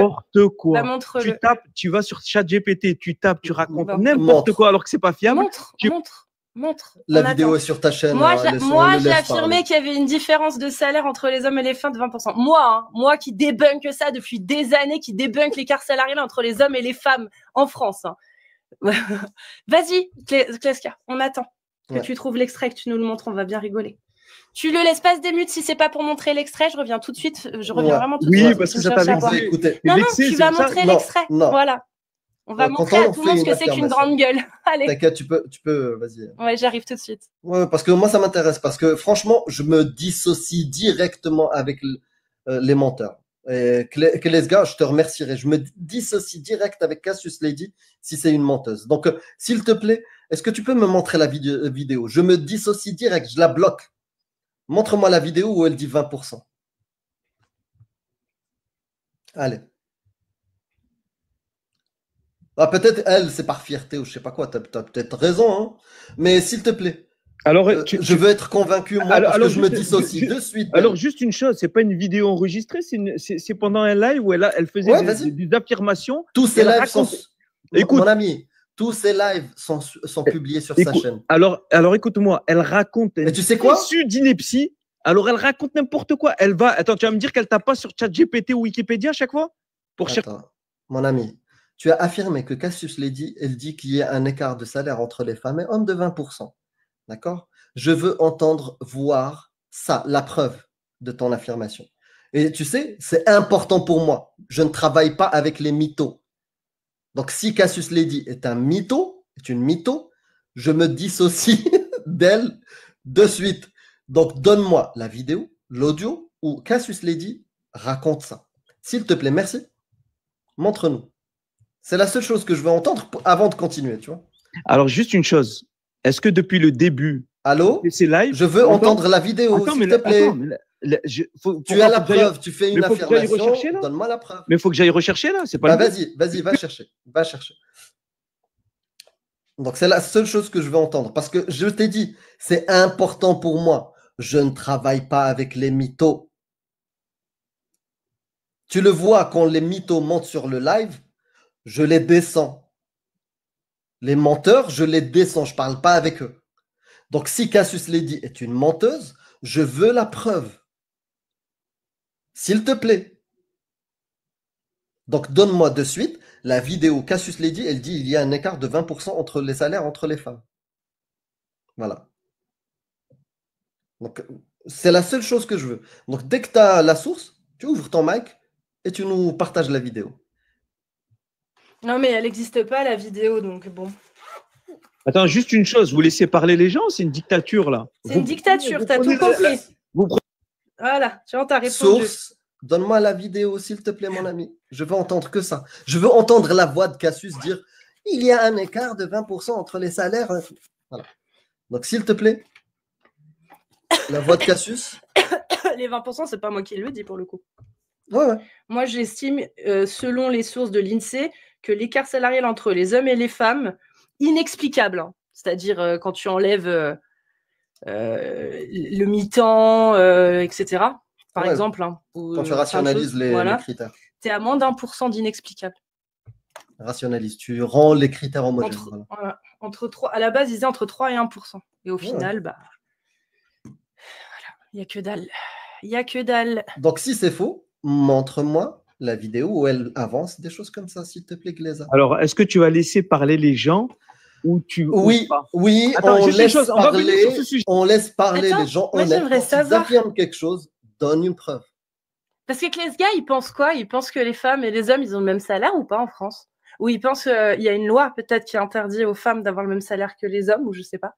quoi. Bah, montre-le. Tu tapes, tu vas sur ChatGPT, tu tapes, tu racontes n'importe quoi alors que c'est pas fiable. Montre. La vidéo est sur ta chaîne. Moi, j'ai affirmé qu'il y avait une différence de salaire entre les hommes et les femmes de 20%. Moi qui débunk ça depuis des années, qui débunk l'écart salarial entre les hommes et les femmes en France. Hein. Vas-y, Kleska, on attend que tu trouves l'extrait, que tu nous le montres, on va bien rigoler. Tu le laisses pas se démute si c'est pas pour montrer l'extrait, je reviens tout de suite. Je reviens vraiment tout de suite. Oui, parce que ça t'a vexé. Non, tu vas montrer l'extrait. Voilà. On va montrer à tout le monde ce que c'est qu'une grande gueule. Allez. T'inquiète, tu peux, vas-y. Ouais, j'arrive tout de suite. Ouais, parce que moi, ça m'intéresse. Parce que franchement, je me dissocie directement avec les menteurs. Et Klesga, je te remercierai. Je me dissocie direct avec Cassius Lady si c'est une menteuse. Donc, s'il te plaît, est-ce que tu peux me montrer la vidéo? Je me dissocie direct, je la bloque. Montre-moi la vidéo où elle dit 20%. Allez. Ah, peut-être elle, c'est par fierté ou je sais pas quoi. Tu as peut-être raison, hein. Mais s'il te plaît, Alors, je veux être convaincu, moi, parce que je me dissocie de suite. Alors, juste une chose, c'est pas une vidéo enregistrée, c'est pendant un live où elle faisait des affirmations. Tous ces lives sont... Écoute, mon ami, tous ces lives sont publiés sur sa chaîne. Alors écoute-moi, elle raconte... Et tu sais quoi? Issue d'ineptie. Alors, elle raconte n'importe quoi. Elle va... Attends, tu vas me dire qu'elle tape pas sur ChatGPT ou Wikipédia à chaque fois pour Attends, mon ami, tu as affirmé que Cassius Lady, elle dit qu'il y a un écart de salaire entre les femmes et hommes de 20%. D'accord? Je veux entendre, voir ça, la preuve de ton affirmation. Et tu sais, c'est important pour moi. Je ne travaille pas avec les mythos. Donc, si Cassius Lady est un mytho, est une mytho, je me dissocie d'elle de suite. Donc, donne-moi la vidéo, l'audio, où Cassius Lady raconte ça. S'il te plaît, merci. Montre-nous. C'est la seule chose que je veux entendre avant de continuer, tu vois. Alors, juste une chose. Est-ce que depuis le début, allô, je veux entendre la vidéo, s'il te plaît. Tu as la preuve, tu fais une affirmation, donne-moi la preuve. Mais il faut que j'aille rechercher là, c'est pas vas-y, va chercher. Va chercher. Donc, c'est la seule chose que je veux entendre. Parce que je t'ai dit, c'est important pour moi. Je ne travaille pas avec les mythos. Tu le vois, quand les mythos montent sur le live, je les descends. Les menteurs, je les descends. Je ne parle pas avec eux. Donc, si Cassius Lady est une menteuse, je veux la preuve. S'il te plaît. Donc, donne-moi de suite la vidéo Cassius Lady. Elle dit il y a un écart de 20% entre les salaires entre les femmes. Voilà. Donc, c'est la seule chose que je veux. Donc, dès que tu as la source, tu ouvres ton mic et tu nous partages la vidéo. Non, mais elle n'existe pas, la vidéo, donc bon. Attends, juste une chose, vous laissez parler les gens, c'est une dictature là. C'est une dictature, tu as tout compris. Voilà, tu vois, tu as répondu. Source, donne-moi la vidéo, s'il te plaît, mon ami. Je veux entendre que ça. Je veux entendre la voix de Cassius dire il y a un écart de 20% entre les salaires. Voilà. Donc, s'il te plaît, la voix de Cassius. Les 20%, c'est pas moi qui le dis pour le coup. Ouais. Moi, j'estime, selon les sources de l'INSEE, que l'écart salarial entre les hommes et les femmes, inexplicable. Hein. C'est-à-dire quand tu enlèves le mi-temps, etc. Par exemple. Hein, quand tu rationalises les critères. Tu es à moins d'1% d'inexplicable. Rationalise, tu rends les critères homogènes. Entre 3, à la base, ils disaient entre 3 et 1%. Et au final, voilà, il n'y a que dalle. Il n'y a que dalle. Donc, si c'est faux, montre-moi la vidéo où elle avance, des choses comme ça, s'il te plaît, Gléza. Alors, est-ce que tu vas laisser parler les gens ou tu... Oui, attends, on laisse parler les gens honnêtes. Quand ils affirment quelque chose, donne une preuve. Parce que les gars, ils pensent quoi? Ils pensent que les femmes et les hommes, ils ont le même salaire ou pas en France? Ou ils pensent qu'il y a une loi peut-être qui interdit aux femmes d'avoir le même salaire que les hommes, ou je sais pas.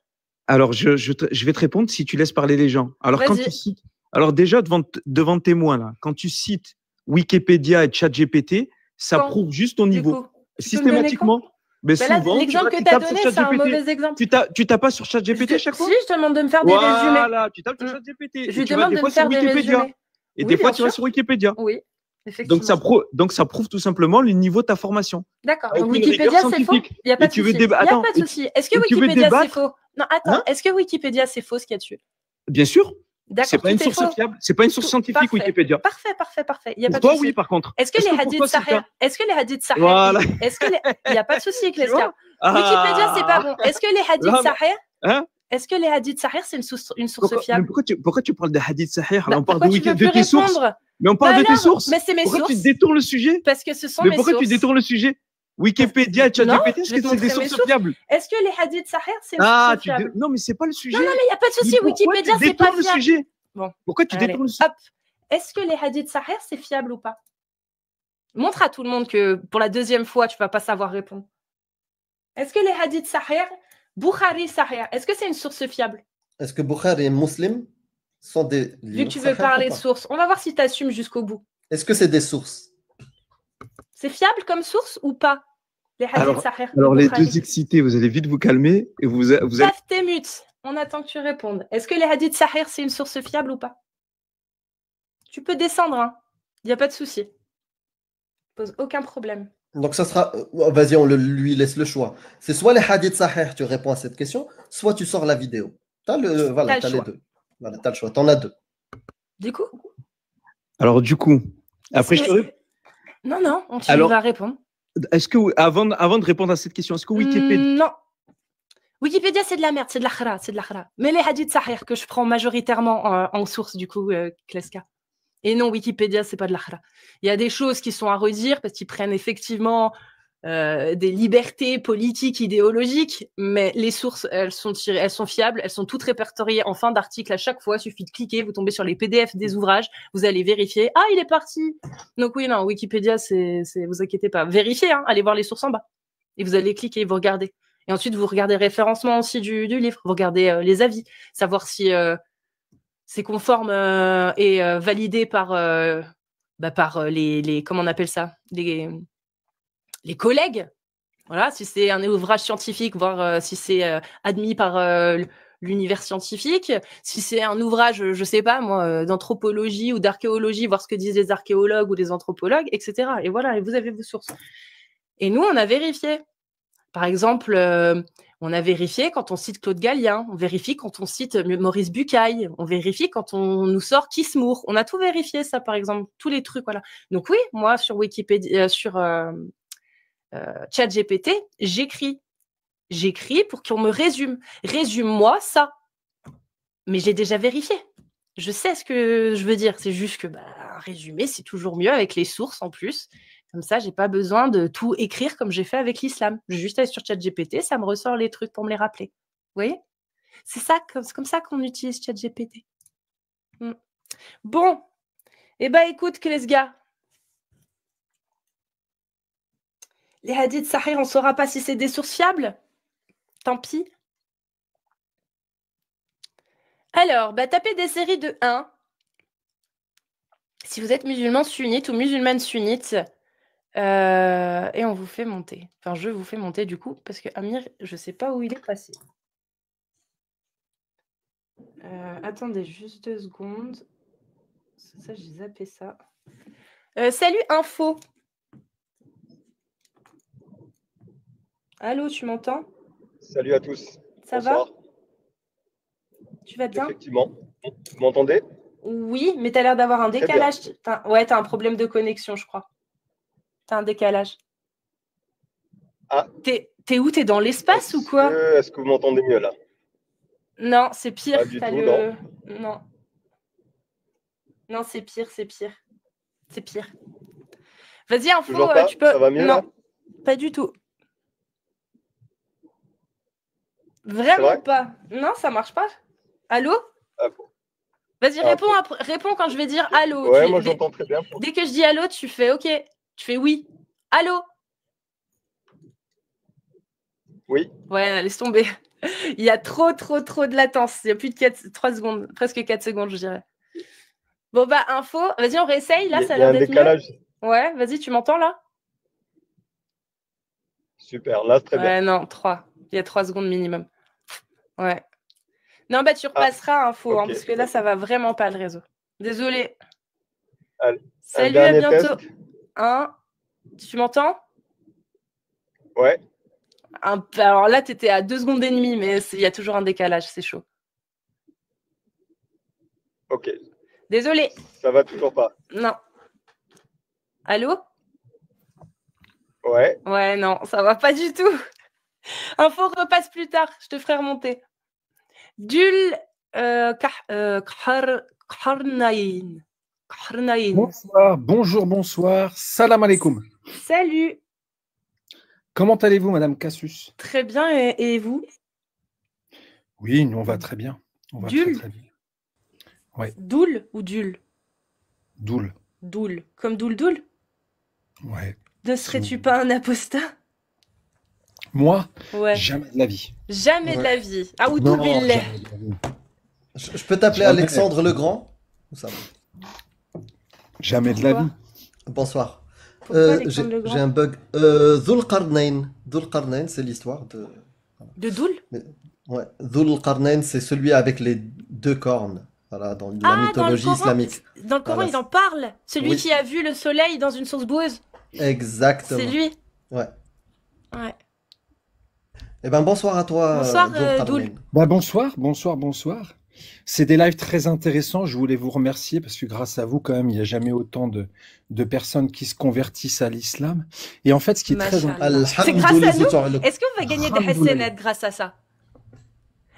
Alors, je vais te répondre si tu laisses parler les gens. Alors, quand tu cites... Alors déjà, devant témoin, là, quand tu cites Wikipédia et ChatGPT, ça prouve juste ton niveau. Systématiquement. Mais souvent, l'exemple que tu as donné, c'est un mauvais exemple. Tu tapes pas sur ChatGPT à chaque fois? Si, je te demande de me faire des résumés. Voilà, tu tapes sur ChatGPT. Je te demande de me faire des résumés. Et des fois, tu vas sur Wikipédia. Oui, effectivement. Donc, ça prouve tout simplement le niveau de ta formation. D'accord. Donc, Wikipédia, c'est faux? Il n'y a pas de souci. Il n'y a pas de souci. Est-ce que Wikipédia, c'est faux? Non, attends. Est-ce que Wikipédia, c'est faux ce qu'il y a dessus? Bien sûr. C'est pas une source fiable, c'est pas une source scientifique Wikipédia. Parfait. Il y a pas de toi, souci. oui, par contre. Est-ce que les hadiths sahih, voilà. Il n'y a pas de souci avec les cas. Wikipédia, c'est pas bon. Est-ce que les hadiths sahih, est-ce que les hadiths sahih, c'est une source fiable? Pourquoi tu parles des hadiths sahih? On parle de tes sources. Mais on parle de tes sources. Mais c'est mes sources. Pourquoi tu détournes le sujet? Parce que ce sont mes sources. Mais pourquoi tu détournes le sujet? Wikipédia et ChatGPT, est-ce que c'est des sources fiables? Est-ce que les hadiths sahih, c'est une source fiable? Non, mais c'est pas le sujet. Non, mais il n'y a pas de souci. Wikipédia, c'est pas le sujet. Bon. Pourquoi tu détournes le sujet? Est-ce que les hadiths sahih, c'est fiable ou pas? Montre à tout le monde que pour la deuxième fois, tu ne vas pas savoir répondre. Est-ce que les hadiths sahih, Bukhari sahih, est-ce que c'est une source fiable? Est-ce que Bukhari et Muslim sont des livres? Vu que tu veux parler de sources, on va voir si tu assumes jusqu'au bout. Est-ce que c'est des sources? C'est fiable comme source ou pas? Les hadiths sahih. Alors les deux excités, vous allez vite vous calmer et vous allez... Paf, t'es mute. On attend que tu répondes. Est-ce que les hadiths sahih, c'est une source fiable ou pas? Tu peux descendre, hein. Il n'y a pas de souci. Pose aucun problème. Donc ça sera... Vas-y, on lui laisse le choix. C'est soit les hadiths sahih, tu réponds à cette question, soit tu sors la vidéo. Voilà, T'as t'as le les choix. deux. Voilà, t'as le choix. T'en as deux. Du coup, Alors, du coup, après, je te réponds. non, tu Alors- vas répondre. Est-ce que, avant de répondre à cette question, est-ce que Wikipédia. Non. Wikipédia, c'est de la merde, c'est de la khara. Mais les hadiths sahih que je prends majoritairement en source, du coup, Kleska. Et non, Wikipédia, c'est pas de la khara. Il y a des choses qui sont à redire parce qu'ils prennent effectivement des libertés politiques, idéologiques, mais les sources, elles sont fiables, elles sont toutes répertoriées en fin d'article à chaque fois. Il suffit de cliquer, vous tombez sur les PDF des ouvrages, vous allez vérifier. Ah, il est parti. Donc oui, non, Wikipédia, vous inquiétez pas. Vérifiez, hein, allez voir les sources en bas. Et vous allez cliquer, vous regardez. Et ensuite, vous regardez le référencement aussi du livre. Vous regardez les avis, savoir si c'est conforme et validé par, par les comment on appelle ça, les collègues. Voilà, si c'est un ouvrage scientifique, voir si c'est admis par l'univers scientifique. Si c'est un ouvrage, je sais pas moi, d'anthropologie ou d'archéologie, voir ce que disent les archéologues ou les anthropologues, etc. Et voilà, et vous avez vos sources. Et nous, on a vérifié. Par exemple, on a vérifié quand on cite Claude Gallien, on vérifie quand on cite Maurice Bucaille, on vérifie quand on nous sort Kismour. On a tout vérifié, ça, par exemple, tous les trucs, voilà. Donc oui, moi, sur Wikipédia, sur ChatGPT, j'écris pour qu'on me résume. Résume-moi ça. Mais j'ai déjà vérifié. Je sais ce que je veux dire. C'est juste que résumer, c'est toujours mieux avec les sources en plus. Comme ça, j'ai pas besoin de tout écrire comme j'ai fait avec l'islam. Je vais juste aller sur ChatGPT, ça me ressort les trucs pour me les rappeler. Vous voyez? C'est comme ça qu'on utilise ChatGPT. Bon. Eh ben, écoute, Klesga. Les hadiths sahih, on ne saura pas si c'est des sources fiables. Tant pis. Alors, tapez des séries de 1. Si vous êtes musulman sunnite ou musulmane sunnite, et on vous fait monter. Enfin, je vous fais monter du coup, parce que Amir, je ne sais pas où il est passé. Attendez juste 2 secondes. Ça, j'ai zappé ça. Salut, info. Allô, tu m'entends? Salut à tous. Ça Bonsoir. va? Tu vas bien? Effectivement. Vous m'entendez? Oui, mais tu as l'air d'avoir un Très décalage. Ouais, tu as un problème de connexion, je crois. Tu as un décalage. Ah. T'es où? T'es dans l'espace ou quoi? Est-ce que vous m'entendez mieux là? Non, c'est pire. Pas du tout, non. Non. Non, c'est pire, c'est pire. C'est pire. Vas-y, info, Toujours pas? tu peux. Ça va mieux non, là? pas du tout. Vraiment vrai pas. Non, ça marche pas. Allô? Ah bon. Vas-y, Ah, réponds quand je vais dire allô. Ouais, moi j'entends très bien. Dès que je dis allô, tu fais OK. Tu fais oui. Allô? Oui. Ouais, laisse tomber. Il y a trop de latence. Il y a plus de 3 secondes, presque 4 secondes, je dirais. Bon, info. Vas-y, on réessaye. Là, ça a l'air d'être décalage. mieux. Ouais, vas-y, tu m'entends là? Super, là, c'est très bien. Ouais, non, 3. Il y a 3 secondes minimum. Ouais. Non, tu repasseras info, okay. hein, parce que là, ça va vraiment pas le réseau. Désolé. Allez, salut, à bientôt. Tu m'entends? Ouais. Alors là, tu étais à 2 secondes et demie, mais il y a toujours un décalage, c'est chaud. Ok. Désolé. Ça va toujours pas. Non. Allô? Ouais. Ouais, non, ça va pas du tout. Info repasse plus tard, je te ferai remonter. Dul Kharnaïn. Bonsoir, bonjour, salam alaikum. Salut. Comment allez-vous, Madame Cassus? Très bien, et vous? Oui, nous on va très bien. On va Dul. très bien. Ouais. Doul ou Dul? Doul. Doul. Comme Doul? Ouais. Ne serais-tu pas un apostat? Moi? Ouais. Jamais de la vie. Jamais de la vie. Ah, ou Doul Billah. Je peux t'appeler Alexandre le Grand? Jamais de la vie. Bonsoir. J'ai un bug. Dhul Qarnayn, c'est l'histoire de. De Doul? Ouais. Dhul Qarnayn, c'est celui avec les 2 cornes. Voilà, dans la mythologie islamique. Dans le Coran, il en parle. Celui qui a vu le soleil dans une source boueuse. Exactement. C'est lui. Ouais. Eh ben, bonsoir à toi, Bonsoir, Doul Doul. Bah, bonsoir, bonsoir, bonsoir. C'est des lives très intéressants. Je voulais vous remercier parce que grâce à vous, quand même, il n'y a jamais autant de personnes qui se convertissent à l'islam. Et en fait, ce qui est très Machallah. C'est grâce à nous. Alhamdoulilah. Est-ce qu'on va gagner des Alhamdoulilah. hassanats grâce à ça?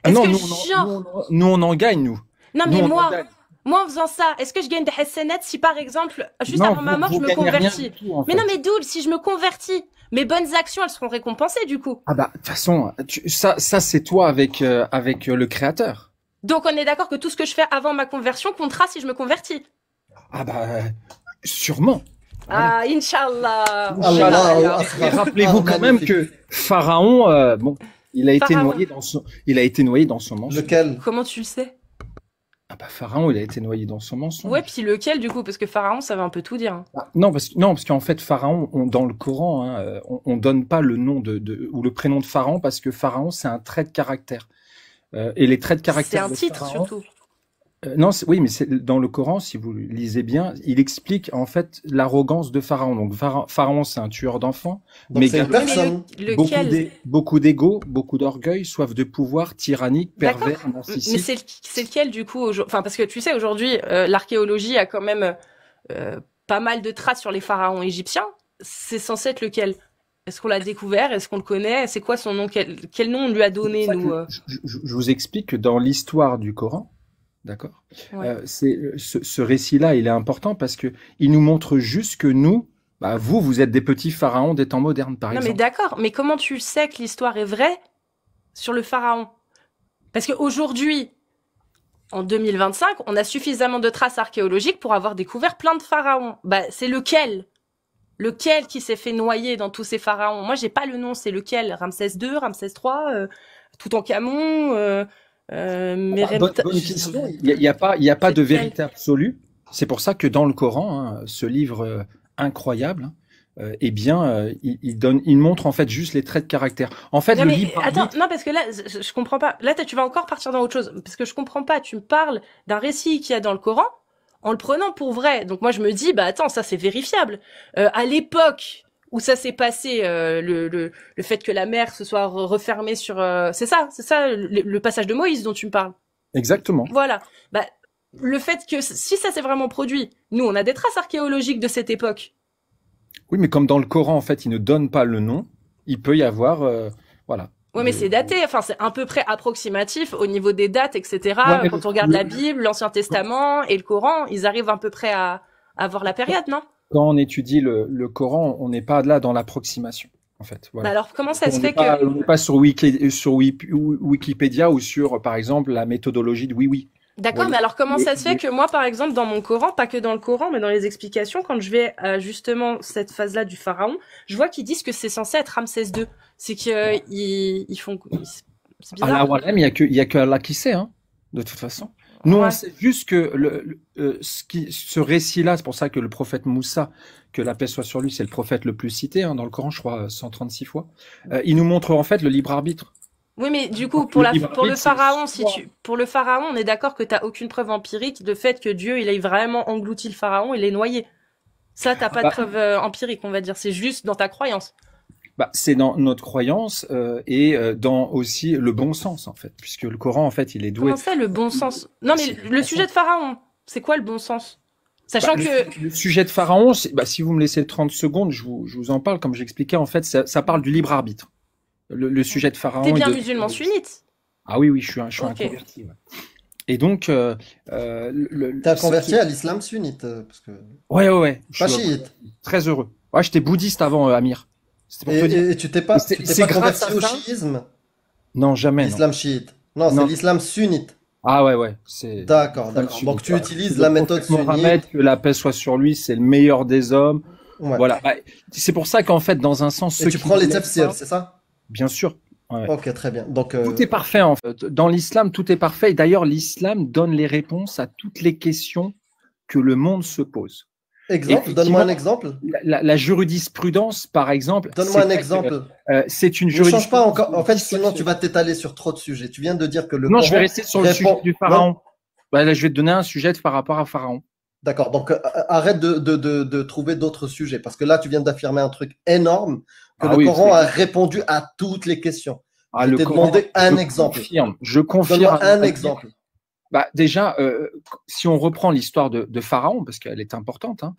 Ah Est-ce non, que nous, genre... nous, on en gagne, nous. Non, Nous, mais on en moi, gagne. moi, en faisant ça, est-ce que je gagne des hassanats si, par exemple, juste Non, avant ma mort, vous je me gagnez rien convertis? du tout, en Mais fait. non, mais Doul, si je me convertis, mes bonnes actions, elles seront récompensées, du coup. Ah bah, de toute façon, ça c'est toi avec le créateur. Donc, on est d'accord que tout ce que je fais avant ma conversion comptera si je me convertis. Ah bah, sûrement. Ah, Inch'Allah. Allah, Inch'Allah. Allah. Et rappelez-vous quand même que Pharaon, bon, il a été Pharaon. noyé dans son mensonge. Lequel? Comment tu le sais? Ah bah, Pharaon, il a été noyé dans son mensonge. Ouais, puis lequel, du coup? Parce que Pharaon, ça veut un peu tout dire. Hein. Ah, non, parce qu'en fait, Pharaon, dans le Coran, hein, on donne pas le nom ou le prénom de Pharaon parce que Pharaon, c'est un trait de caractère. Et les traits de C'est caractère un de titre, Pharaon, surtout. non, oui, mais dans le Coran, si vous lisez bien, il explique en fait l'arrogance de Pharaon. Donc Pharaon, c'est un tueur d'enfants, Donc mais c'est une également personne. Lequel? beaucoup d'ego, beaucoup d'orgueil, soif de pouvoir, tyrannique, D'accord. pervers, Mais narcissique. c'est lequel, du coup? Enfin, parce que tu sais, aujourd'hui, l'archéologie a quand même pas mal de traces sur les pharaons égyptiens. C'est censé être lequel? Est-ce qu'on l'a découvert? Est-ce qu'on le connaît? C'est quoi son nom? Quel nom on lui a donné, C'est pour ça nous? que je vous explique que dans l'histoire du Coran, d'accord, Ouais. ce récit-là, il est important parce que il nous montre juste que nous, bah, vous êtes des petits pharaons des temps modernes, par Non, mais exemple. d'accord. Mais comment tu sais que l'histoire est vraie sur le pharaon? Parce qu'aujourd'hui, en 2025, on a suffisamment de traces archéologiques pour avoir découvert plein de pharaons. Bah, c'est lequel? Lequel qui s'est fait noyer dans tous ces pharaons? Moi, j'ai pas le nom, c'est lequel? Ramsès II, Ramsès III, Toutankhamon, Méremta... Bonne question. Il n'y a pas C'est de lequel? vérité absolue. C'est pour ça que dans le Coran, hein, ce livre incroyable, il montre en fait juste les traits de caractère. En fait, Non, le mais libre attends, arbitre, non, parce que là, je comprends pas. Là, tu vas encore partir dans autre chose. Parce que je comprends pas. Tu me parles d'un récit qu'il y a dans le Coran en le prenant pour vrai. Donc moi, je me dis, bah attends, ça c'est vérifiable. À l'époque où ça s'est passé, le fait que la mer se soit refermée sur... c'est ça le passage de Moïse dont tu me parles. exactement. Voilà. Bah, le fait que si ça s'est vraiment produit, nous, on a des traces archéologiques de cette époque. Oui, mais comme dans le Coran, en fait, il ne donne pas le nom, il peut y avoir, voilà. Ouais, mais c'est daté. Enfin, c'est à peu près approximatif au niveau des dates, etc. Ouais, mais Quand on regarde la Bible, l'Ancien Testament et le Coran, ils arrivent à peu près à voir la période, non? Quand on étudie le Coran, on n'est pas là dans l'approximation, en fait. Bah Voilà. alors, comment ça se fait On n'est pas sur Wikipédia ou sur, par exemple, la méthodologie de oui. D'accord, Oui. mais alors comment ça se fait Oui. que moi, par exemple, dans mon Coran, pas que dans le Coran, mais dans les explications, quand je vais à justement cette phase-là du pharaon, je vois qu'ils disent que c'est censé être Ramsès II. C'est que ils font... C'est bizarre. Allah Walem, il y a que Allah qui sait, hein, de toute façon. Nous, Ouais. on sait juste que ce récit-là, c'est pour ça que le prophète Moussa, que la paix soit sur lui, c'est le prophète le plus cité hein, dans le Coran, je crois, 136 fois. Il nous montre en fait le libre arbitre. Oui, mais du coup, Donc, pour le le libre arbitre, c'est pharaon, soit- pour le pharaon, on est d'accord que t'as aucune preuve empirique de fait que Dieu, il ait vraiment englouti le pharaon et l'ait noyé. Ça, t'as pas de Bah- preuve empirique, on va dire. C'est juste dans ta croyance. Bah, c'est dans notre croyance et dans aussi le bon sens, en fait, puisque le Coran, en fait, il est doué. Comment ça, le bon sens? Non, mais le sujet de pharaon, c'est quoi le bon sens? Sachant Bah, que... le sujet de Pharaon, si vous me laissez 30 secondes, je vous en parle. Comme j'expliquais, en fait, ça parle du libre arbitre. Le sujet de Pharaon. T'es et bien de- musulman sunnite. Ah oui, je suis un Ok. converti. Ouais. Et donc, T'es un converti à l'islam sunnite, parce que... Ouais. Je Pas suis chiite. très heureux. Ouais, j'étais bouddhiste avant, Amir. C'était pour te dire. Et tu t'es pas, C'est- tu t'es c'est pas grâce converti à au ça. chiisme, Non, jamais. Non. l'islam chiite. Non, c'est Non. l'islam sunnite. Ah ouais. C'est. D'accord. Sunnite. Donc tu utilises Le la méthode prophète Mohammed, sunnite. que la paix soit sur lui, c'est le meilleur des hommes. Ouais. Voilà. Bah, c'est pour ça qu'en fait, dans un sens, Et ceux tu qui prends les ne l'aiment tafsirs, pas, c'est ça? bien sûr. Ouais. Ok, très bien. Donc, Tout est parfait en fait. Dans l'islam, tout est parfait. Et d'ailleurs, l'islam donne les réponses à toutes les questions que le monde se pose. exemple, donne-moi un exemple. La jurisprudence, par exemple. Donne-moi c'est un vrai que, exemple. c'est une Ne change jurisprudence. pas encore. En fait, sinon tu vas t'étaler sur trop de sujets. Tu viens de dire que le Non, je vais Coran rester sur le répond- sujet du pharaon. Bah, là, je vais te donner un sujet par rapport à Pharaon. D'accord, donc arrête de trouver d'autres sujets, parce que là, tu viens d'affirmer un truc énorme, que Ah le oui, Coran c'est- a répondu à toutes les questions. Ah, Je le t'ai Coran, demandé un je exemple. confirme, je confirme. Donne-moi un exemple. Bah, déjà, si on reprend l'histoire de Pharaon, parce qu'elle est importante, hein,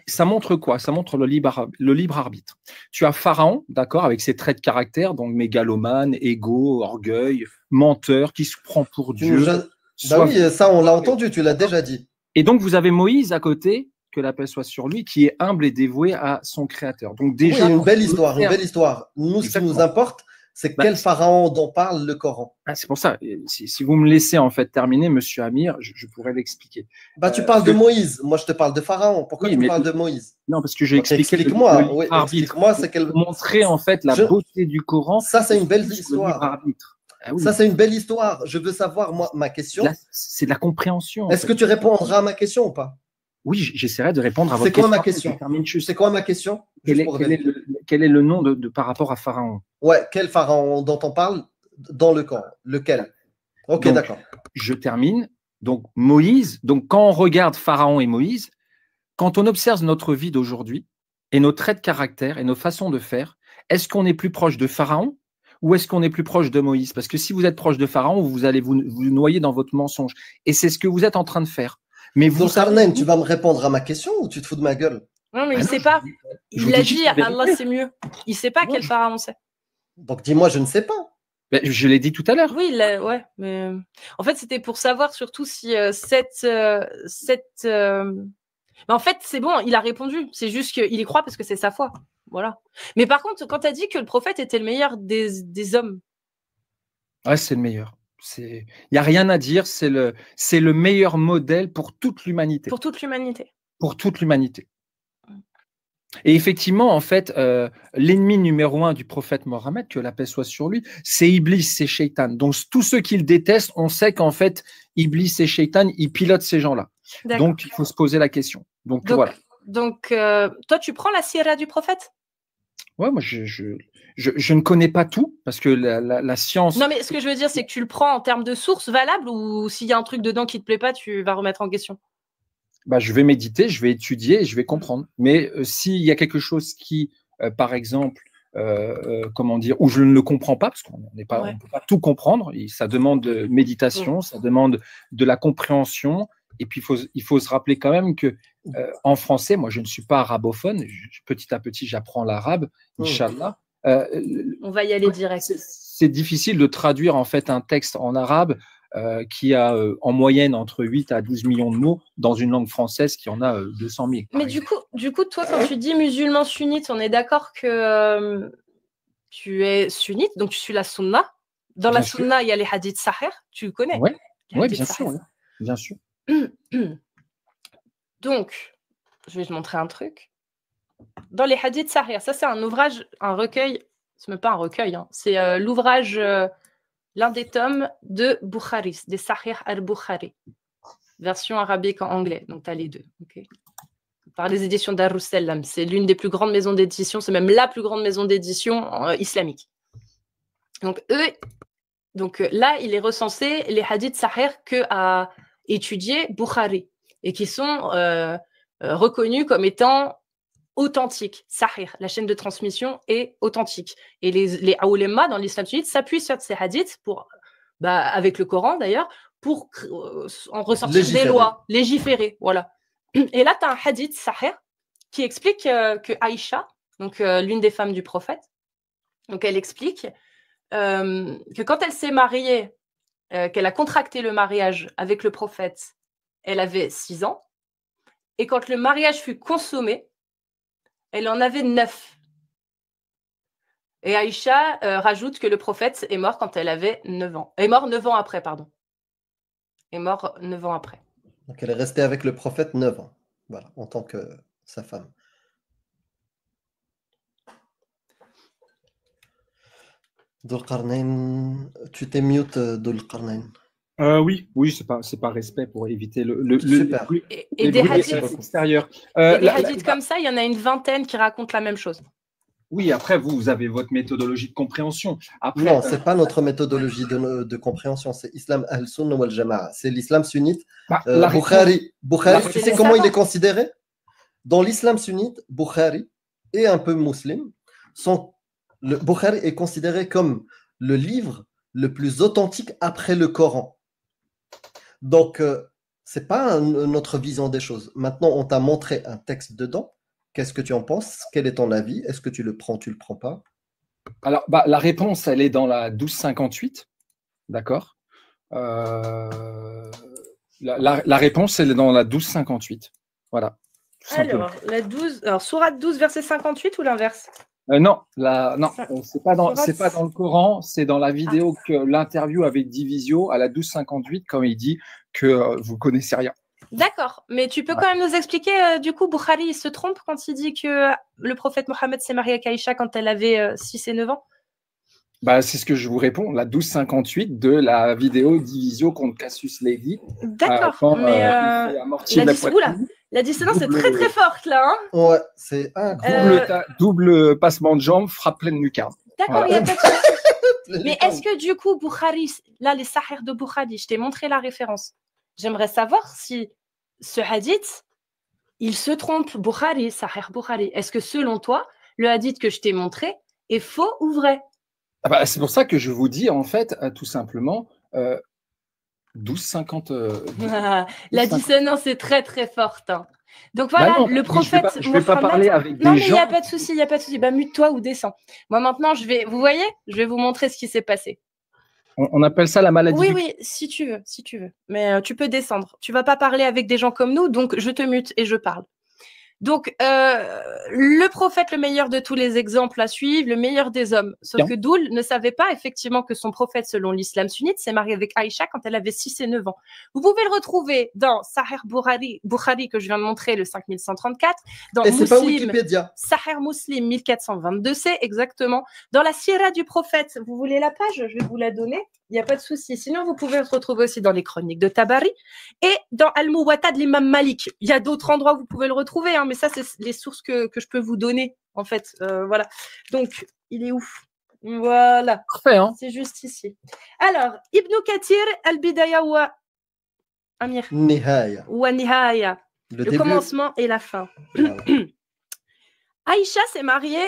ça montre quoi? Ça montre le libre arbitre. Tu as Pharaon, d'accord, avec ses traits de caractère, donc mégalomane, égo, orgueil, menteur, qui se prend pour Tu nous Dieu. as- Bah oui, ça on l'a entendu, tu l'as déjà dit. Et donc, vous avez Moïse à côté, que la paix soit sur lui, qui est humble et dévoué à son créateur. Donc, déjà, Oui, une belle histoire, une belle histoire. Nous, ce qui Exactement. nous importe, c'est Bah, quel pharaon dont parle le Coran. c'est pour ça. Si vous me laissez en fait terminer, Monsieur Amir, je pourrais l'expliquer. Bah, tu parles de Moïse, moi je te parle de Pharaon. Pourquoi Oui, tu me mais- parles de Moïse? Non, parce que j'ai Donc, expliqué explique-moi, le oui, libre arbitre. explique-moi, c'est quel. Pour montrer en fait la Je- beauté du Coran. Ça, c'est une belle sur le histoire. libre arbitre. Ah oui, Ça, c'est une belle histoire. Je veux savoir, moi, ma question. là, c'est de la compréhension. en Est-ce fait. que tu répondras à ma question ou pas? Oui, j'essaierai de répondre à C'est votre quoi question. ma question? Je termine juste. C'est quoi ma question? Juste pour vérifier. Quel est le nom par rapport à Pharaon? Ouais, quel pharaon dont on parle dans le Coran? Lequel? Ok, Donc, d'accord. Je termine. Donc, Moïse, donc quand on regarde Pharaon et Moïse, quand on observe notre vie d'aujourd'hui et nos traits de caractère et nos façons de faire, est-ce qu'on est plus proche de Pharaon ou est-ce qu'on est plus proche de Moïse? Parce que si vous êtes proche de Pharaon, vous allez vous noyer dans votre mensonge. Et c'est ce que vous êtes en train de faire. Mais vous, Zulkarnain, tu vas me répondre à ma question ou tu te fous de ma gueule? Non, mais Ah il non, sait pas. je Il vous l'a dis juste dit, la vérité. Allah c'est mieux. Il sait pas Non, quel pharaon c'est. Donc dis-moi, je ne sais pas. Ben, je l'ai dit tout à l'heure. Oui, ouais, mais en fait, c'était pour savoir surtout si Mais en fait, c'est bon, il a répondu. C'est juste qu'il y croit parce que c'est sa foi. Voilà. Mais par contre, quand tu as dit que le prophète était le meilleur des hommes, Ouais, c'est le meilleur. Il n'y a rien à dire. C'est le meilleur modèle pour toute l'humanité. pour toute l'humanité. Pour toute l'humanité. Et effectivement, en fait, l'ennemi numéro 1 du prophète Mohammed, que la paix soit sur lui, c'est Iblis, c'est Shaitan. Donc, tous ceux qui le détestent, on sait qu'en fait, Iblis et Shaitan, ils pilotent ces gens-là. D'accord. Donc, il faut se poser la question. Donc voilà. Donc, toi, tu prends la sira du prophète? Ouais, moi, je ne connais pas tout parce que la science. Non, mais ce que je veux dire, c'est que tu le prends en termes de sources valables ou s'il y a un truc dedans qui te plaît pas, tu vas remettre en question. Bah, je vais méditer, je vais étudier et je vais comprendre. Mais s'il y a quelque chose qui, par exemple, comment dire, où je ne le comprends pas, parce qu'on ne peut pas tout comprendre, et ça demande de méditation, ça demande de la compréhension. Et puis, il faut se rappeler quand même que en français, moi, je ne suis pas arabophone. Petit à petit, j'apprends l'arabe, Inch'Allah. On va y aller direct. C'est difficile de traduire en fait un texte en arabe qui a en moyenne entre 8 à 12 millions de mots dans une langue française qui en a 200 000. Mais du coup, toi, quand tu dis musulman sunnite, on est d'accord que tu es sunnite, donc tu suis la sunna. Dans la sunna, il y a les hadiths sahih, tu le connais? Oui, bien sûr. Ouais. Bien sûr. Donc, je vais te montrer un truc. Dans les hadiths sahih, ça c'est un ouvrage, un recueil, c'est même pas un recueil, hein, c'est l'ouvrage, l'un des tomes de Bukhari, des Sahih al-Bukhari, version arabique en anglais, donc tu as les deux. Okay. Par les éditions Darussalam, c'est l'une des plus grandes maisons d'édition, c'est même la plus grande maison d'édition islamique. Donc là, il est recensé les hadiths sahih que a étudié Bukhari et qui sont reconnus comme étant authentiques. Sahih, la chaîne de transmission est authentique. Et les aoulémas dans l'islam sunnite s'appuient sur ces hadiths avec le Coran d'ailleurs, pour en ressortir des lois, légiférer. Voilà. Et là, tu as un hadith sahih qui explique que Aïcha, donc l'une des femmes du prophète, donc elle explique que quand elle s'est mariée, qu'elle a contracté le mariage avec le prophète, elle avait 6 ans. Et quand le mariage fut consommé, elle en avait 9. Et Aïcha rajoute que le prophète est mort quand elle avait 9 ans. Est mort 9 ans après, pardon. Est mort 9 ans après. Donc elle est restée avec le prophète 9 ans, voilà, en tant que sa femme. Dhul-Qarnayn, tu t'es mute, Dhul-Qarnayn. Oui, c'est pas respect pour éviter le et des hadiths extérieurs. Et des hadiths comme ça, il y en a une vingtaine qui racontent la même chose. Oui, après, vous avez votre méthodologie de compréhension. Après, non, ce n'est pas notre méthodologie de compréhension, c'est Islam al-Sunna wal-Jama'a. C'est l'islam sunnite. Bukhari, tu sais comment il est considéré? Dans l'islam sunnite, Bukhari et un peu musulman sont Le Bukhari est considéré comme le livre le plus authentique après le Coran. Donc, c'est pas notre vision des choses. Maintenant, on t'a montré un texte dedans. Qu'est-ce que tu en penses? Quel est ton avis? Est-ce que tu le prends pas? Alors, la réponse, elle est dans la 1258, d'accord. La réponse, elle est dans la 1258. Voilà. Alors, la 12, alors, Sourate 12, verset 58 ou l'inverse? Non, c'est pas dans Sourate- le Coran, c'est dans la vidéo que l'interview avec Divisio à la 1258 quand il dit que vous connaissez rien. D'accord, mais tu peux quand même nous expliquer, du coup, Bukhari, il se trompe quand il dit que le prophète Mohammed s'est marié avec Aïcha quand elle avait 6 et 9 ans? Bah, c'est ce que je vous réponds, la 1258 de la vidéo Divisio contre Cassius Lady. D'accord, mais la dissonance est très très forte là. Hein, Ouais, c'est incroyable. Double passement de jambes, frappe pleine lucarne. d'accord, il Voilà. n'y a pas de souci. Mais est-ce que du coup, Bukhari, là, les Sahih de Bukhari, je t'ai montré la référence. J'aimerais savoir si ce hadith, il se trompe, Bukhari, Sahih Bukhari. Est-ce que selon toi, le hadith que je t'ai montré est faux ou vrai? Ah bah, c'est pour ça que je vous dis, en fait, tout simplement, 1250. La dissonance est très très forte. Hein. Donc voilà, Bah non, le prophète. Je vais pas parler avec des non, mais gens. il n'y a pas de souci, il n'y a pas de souci. Bah, mute-toi ou descends. Moi maintenant, vous voyez, je vais vous montrer ce qui s'est passé. On appelle ça la maladie. Oui, oui, si tu veux, si tu veux. Mais tu peux descendre. Tu vas pas parler avec des gens comme nous, donc je te mute et je parle. Donc, le prophète, le meilleur de tous les exemples à suivre, le meilleur des hommes. Sauf que Doul ne savait pas effectivement que son prophète, selon l'islam sunnite, s'est marié avec Aïcha quand elle avait 6 et 9 ans. Vous pouvez le retrouver dans Sahih Bukhari que je viens de montrer, le 5134, dans Et c'est pas Muslim, Wikipédia. Sahih Muslim 1422c, exactement. Dans la Sira du prophète, vous voulez la page? Je vais vous la donner. Il n'y a pas de souci. Sinon, vous pouvez le retrouver aussi dans les chroniques de Tabari et dans Al-Muwatta de l'imam Malik. Il y a d'autres endroits où vous pouvez le retrouver, hein, mais ça, c'est les sources que je peux vous donner, en fait. Voilà. Donc, il est où? Voilà. Parfait, hein. C'est juste ici. Alors, Ibn Kathir, Al-Bidaya wa Amir. Nihaya. Wa Nihaya. Le début. commencement et la fin. Voilà. Aïcha s'est mariée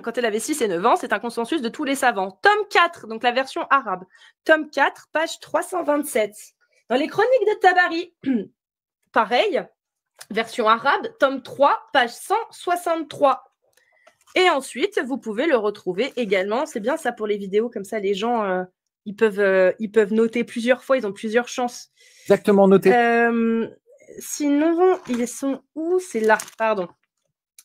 quand elle avait 6 et 9 ans, c'est un consensus de tous les savants. Tome 4, donc la version arabe. Tome 4, page 327. Dans les chroniques de Tabari, pareil, version arabe, tome 3, page 163. Et ensuite, vous pouvez le retrouver également. C'est bien ça pour les vidéos, comme ça les gens, ils peuvent noter plusieurs fois, ils ont plusieurs chances. Exactement noté. Sinon, ils sont où? C'est là, pardon.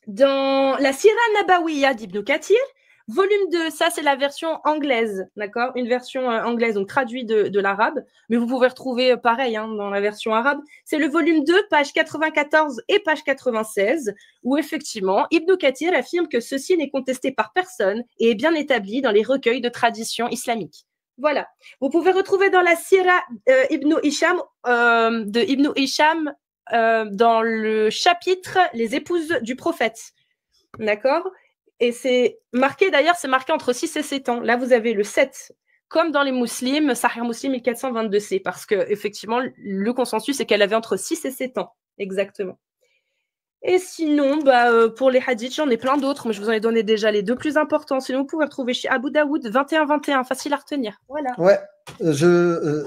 Dans la Sira Nabawiya d'Ibn Kathir, volume 2, ça c'est la version anglaise, d'accord? Une version anglaise, donc traduite de l'arabe, mais vous pouvez retrouver pareil hein, dans la version arabe. C'est le volume 2, page 94 et page 96, où effectivement, Ibn Kathir affirme que ceci n'est contesté par personne et est bien établi dans les recueils de tradition islamique. Voilà. Vous pouvez retrouver dans la Sira Ibn Hisham, de Ibn Hisham, dans le chapitre Les épouses du prophète. D'accord? Et c'est marqué, d'ailleurs, c'est marqué entre 6 et 7 ans. Là, vous avez le 7, comme dans les musulmans, Sahih Muslim 1422c, parce que effectivement, le consensus, c'est qu'elle avait entre 6 et 7 ans. Exactement. Et sinon, pour les hadiths, j'en ai plein d'autres, mais je vous en ai donné déjà les deux plus importants. Sinon, vous pouvez retrouver chez Abu Daoud 21-21, facile à retenir. Voilà. Ouais,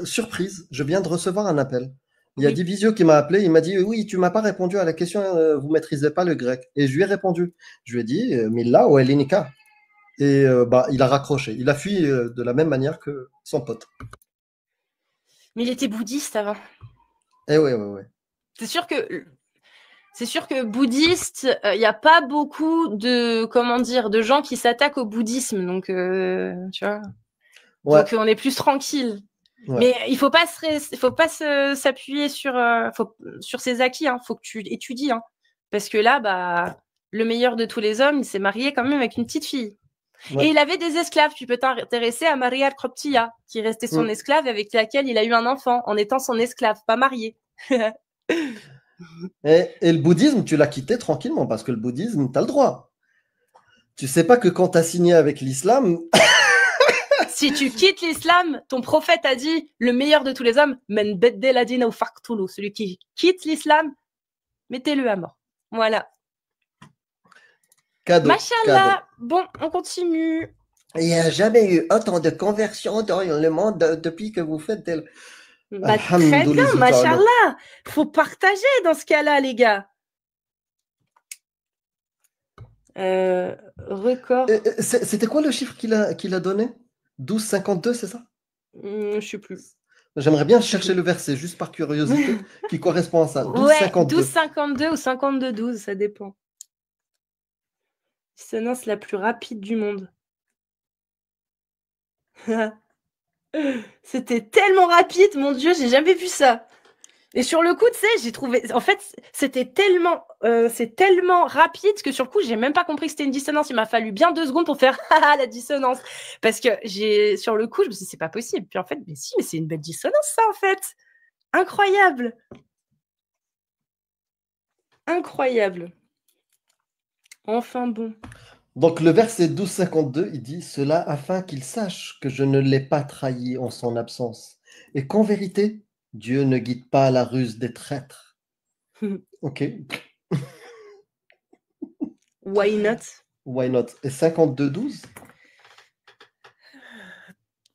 surprise, je viens de recevoir un appel. Il y a Divisio qui m'a appelé, il m'a dit oui, tu m'as pas répondu à la question, vous maîtrisez pas le grec. Et je lui ai répondu. Je lui ai dit Milla ou Elinika. Et il a raccroché. Il a fui de la même manière que son pote. Mais il était bouddhiste avant. Eh ouais. C'est sûr que bouddhiste, il n'y a pas beaucoup de gens qui s'attaquent au bouddhisme, donc tu vois. Ouais. Donc on est plus tranquille. Ouais. Mais il faut pas s'appuyer sur ses acquis. Hein. Faut que tu étudies, hein. Parce que là, le meilleur de tous les hommes, il s'est marié quand même avec une petite fille. Ouais. Et il avait des esclaves. Tu peux t'intéresser à Maria al-Kroptia, qui restait son esclave avec laquelle il a eu un enfant en étant son esclave, pas marié. Et le bouddhisme, tu l'as quitté tranquillement parce que le bouddhisme, tu as le droit. Tu sais pas que quand tu as signé avec l'islam. Si tu quittes l'islam, ton prophète a dit le meilleur de tous les hommes, men beddel adina ou faqtulu, celui qui quitte l'islam, mettez-le à mort. Voilà. Cadeau. Machallah. Bon, on continue. Il n'y a jamais eu autant de conversions dans le monde depuis que vous faites des... Bah, très bien, Alhamdoulilah. machallah. Faut partager dans ce cas-là, les gars. Record. C'était quoi le chiffre qu'il a donné? 12,52, c'est ça? Je sais plus. J'aimerais bien chercher le verset, juste par curiosité, qui correspond à ça. Ouais, 12,52. 12,52 ou 52,12, ça dépend. Dissonance la plus rapide du monde. C'était tellement rapide, mon Dieu, j'ai jamais vu ça. Et sur le coup, tu sais, j'ai trouvé. En fait, c'est tellement rapide que sur le coup, j'ai même pas compris que c'était une dissonance. Il m'a fallu bien 2 secondes pour faire la dissonance. Parce que sur le coup, je me suis dit, c'est pas possible. Puis en fait, mais si, mais c'est une belle dissonance, ça, en fait. Incroyable. Incroyable. Enfin bon. Donc le verset 12,52, il dit « Cela afin qu'il sache que je ne l'ai pas trahi en son absence, et qu'en vérité, Dieu ne guide pas la ruse des traîtres. » Ok, Why not? why not? Et 52,12?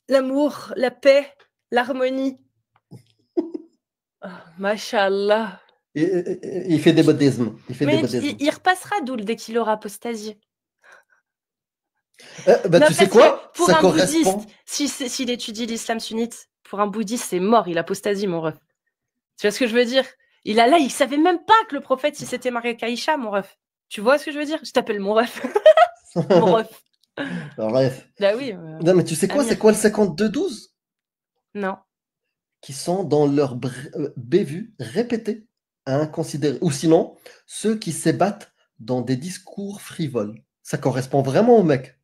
L'amour, la paix, l'harmonie. Oh, Machallah. Il fait des bouddhismes. Mais il repassera d'où dès qu'il aura apostasié. Bah, Non, tu sais parce quoi? que pour Ça un correspond. bouddhiste, s'il étudie l'islam sunnite, pour un bouddhiste, c'est mort, il apostasie, mon ref. Tu vois ce que je veux dire? Il savait même pas que le prophète, si c'était marié avec Aïcha, mon ref. Tu vois ce que je veux dire? Je t'appelle mon ref. Mon ref. Bref. Bah oui. Non, mais tu sais quoi? Amir. C'est quoi le 52,12? Non. Qui sont dans leur bévue répétée à inconsidérer. Ou sinon, ceux qui s'ébattent dans des discours frivoles. Ça correspond vraiment au mec.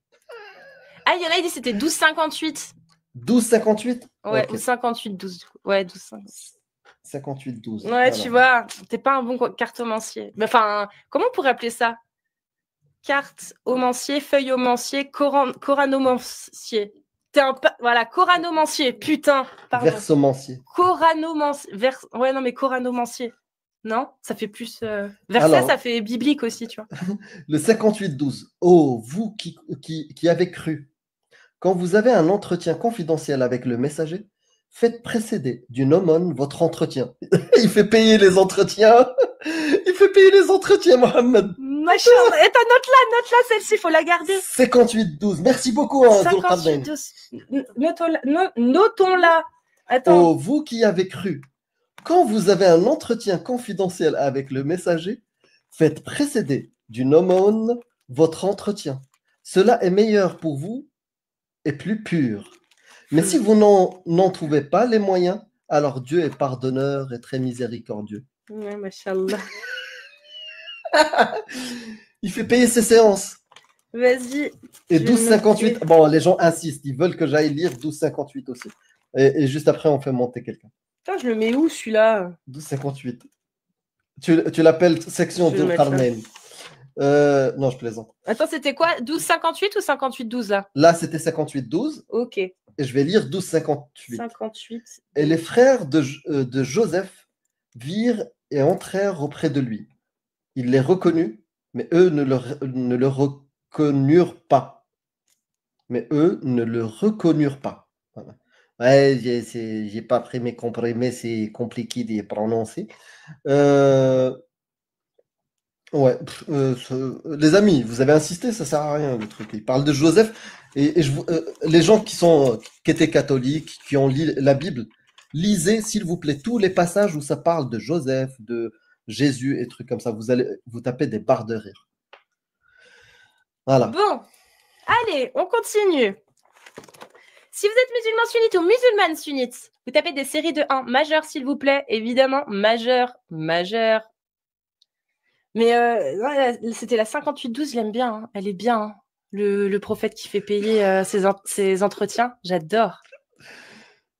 Ah, il y en a, il dit c'était 12,58. 12,58? Ouais, Ok. ou 58,12. Ouais, 12,58. 58,12. Ouais, Voilà. tu vois, t'es pas un bon cartomancier. Mais enfin, comment on pourrait appeler ça? Carte au-mancier, feuille au-mancier, coranomancier. Voilà, coranomancier, putain, pardon. Versomancier. Coranomancier. Ouais, non, mais coranomancier. Non, ça fait plus. Verset, Alors, ça fait biblique aussi, tu vois. le 58,12. Oh, vous qui avez cru, quand vous avez un entretien confidentiel avec le messager, faites précéder d'une aumône votre entretien. Il fait payer les entretiens. Il fait payer les entretiens, Mohamed. Machin. Et ta note-là, celle-ci, il faut la garder. 58,12. Merci beaucoup, hein, 58,12. Notons-la. Attends. Oh, vous qui avez cru, quand vous avez un entretien confidentiel avec le messager, faites précéder d'une aumône votre entretien. Cela est meilleur pour vous et plus pur. Mais si vous n'en trouvez pas les moyens, alors Dieu est pardonneur et très miséricordieux. Ouais, machallah. Il fait payer ses séances. Vas-y. Et 12,58, bon, les gens insistent, ils veulent que j'aille lire 12,58 aussi. Et juste après, on fait monter quelqu'un. Putain, je le mets où celui-là? 12,58. Tu l'appelles section Je vais de mettre Carmen. Non, je plaisante. Attends, c'était quoi? 12,58 ou 58,12 là? Là, c'était 58,12. Ok. Et je vais lire 12,58. 58. Et les frères de Joseph virent et entrèrent auprès de lui. Il les reconnut, mais eux ne le reconnurent pas. Voilà. Ouais, j'ai pas pris mes comprimés, c'est compliqué de les prononcer. Ouais, les amis, vous avez insisté, ça sert à rien le truc. Il parle de Joseph et les gens qui étaient catholiques, qui ont lu la Bible, lisez s'il vous plaît tous les passages où ça parle de Joseph, de Jésus et trucs comme ça. Vous allez vous taper des barres de rire. Voilà. Bon, allez, on continue. Si vous êtes musulman sunnite ou musulmane sunnite, vous tapez des séries de 1 majeur s'il vous plaît, évidemment majeur. Mais c'était la 58-12, je l'aime bien. Hein. Elle est bien. Hein. Le prophète qui fait payer ses entretiens. J'adore.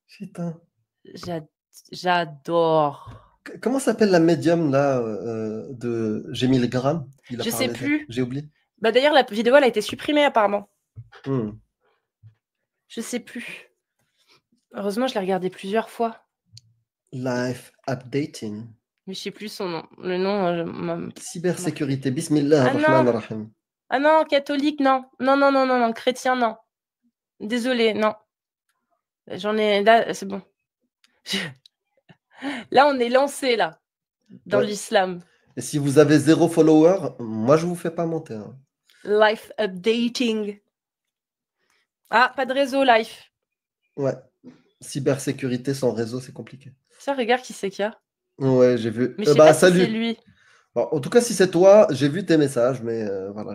Putain. J'adore. Comment s'appelle la médium là de J'ai mis le gramme? Je sais plus. J'ai oublié. Bah, d'ailleurs, la vidéo elle a été supprimée apparemment. Je sais plus. Heureusement, je l'ai regardé plusieurs fois. Life updating. Mais je sais plus son nom. Le nom. Cybersécurité. Bismillah ar-Rahman ar-Rahim. Ah non, catholique, non. Non, non, non, non, non. Chrétien, non. Désolé, non. J'en ai. Là, c'est bon. Là, on est lancé, là, dans Ouais. l'islam. Et si vous avez 0 follower, moi, je vous fais pas monter. Hein. Life updating. Ah, pas de réseau, life. Ouais. Cybersécurité sans réseau, c'est compliqué. Ça, regarde qui c'est qu'il y a. Ouais, j'ai vu. Mais je sais pas si salut. c'est lui. Bon, en tout cas, si c'est toi, j'ai vu tes messages, mais voilà.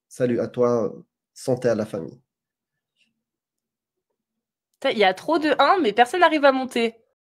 Salut à toi. Santé à la famille. Il y a trop de 1, mais personne n'arrive à monter.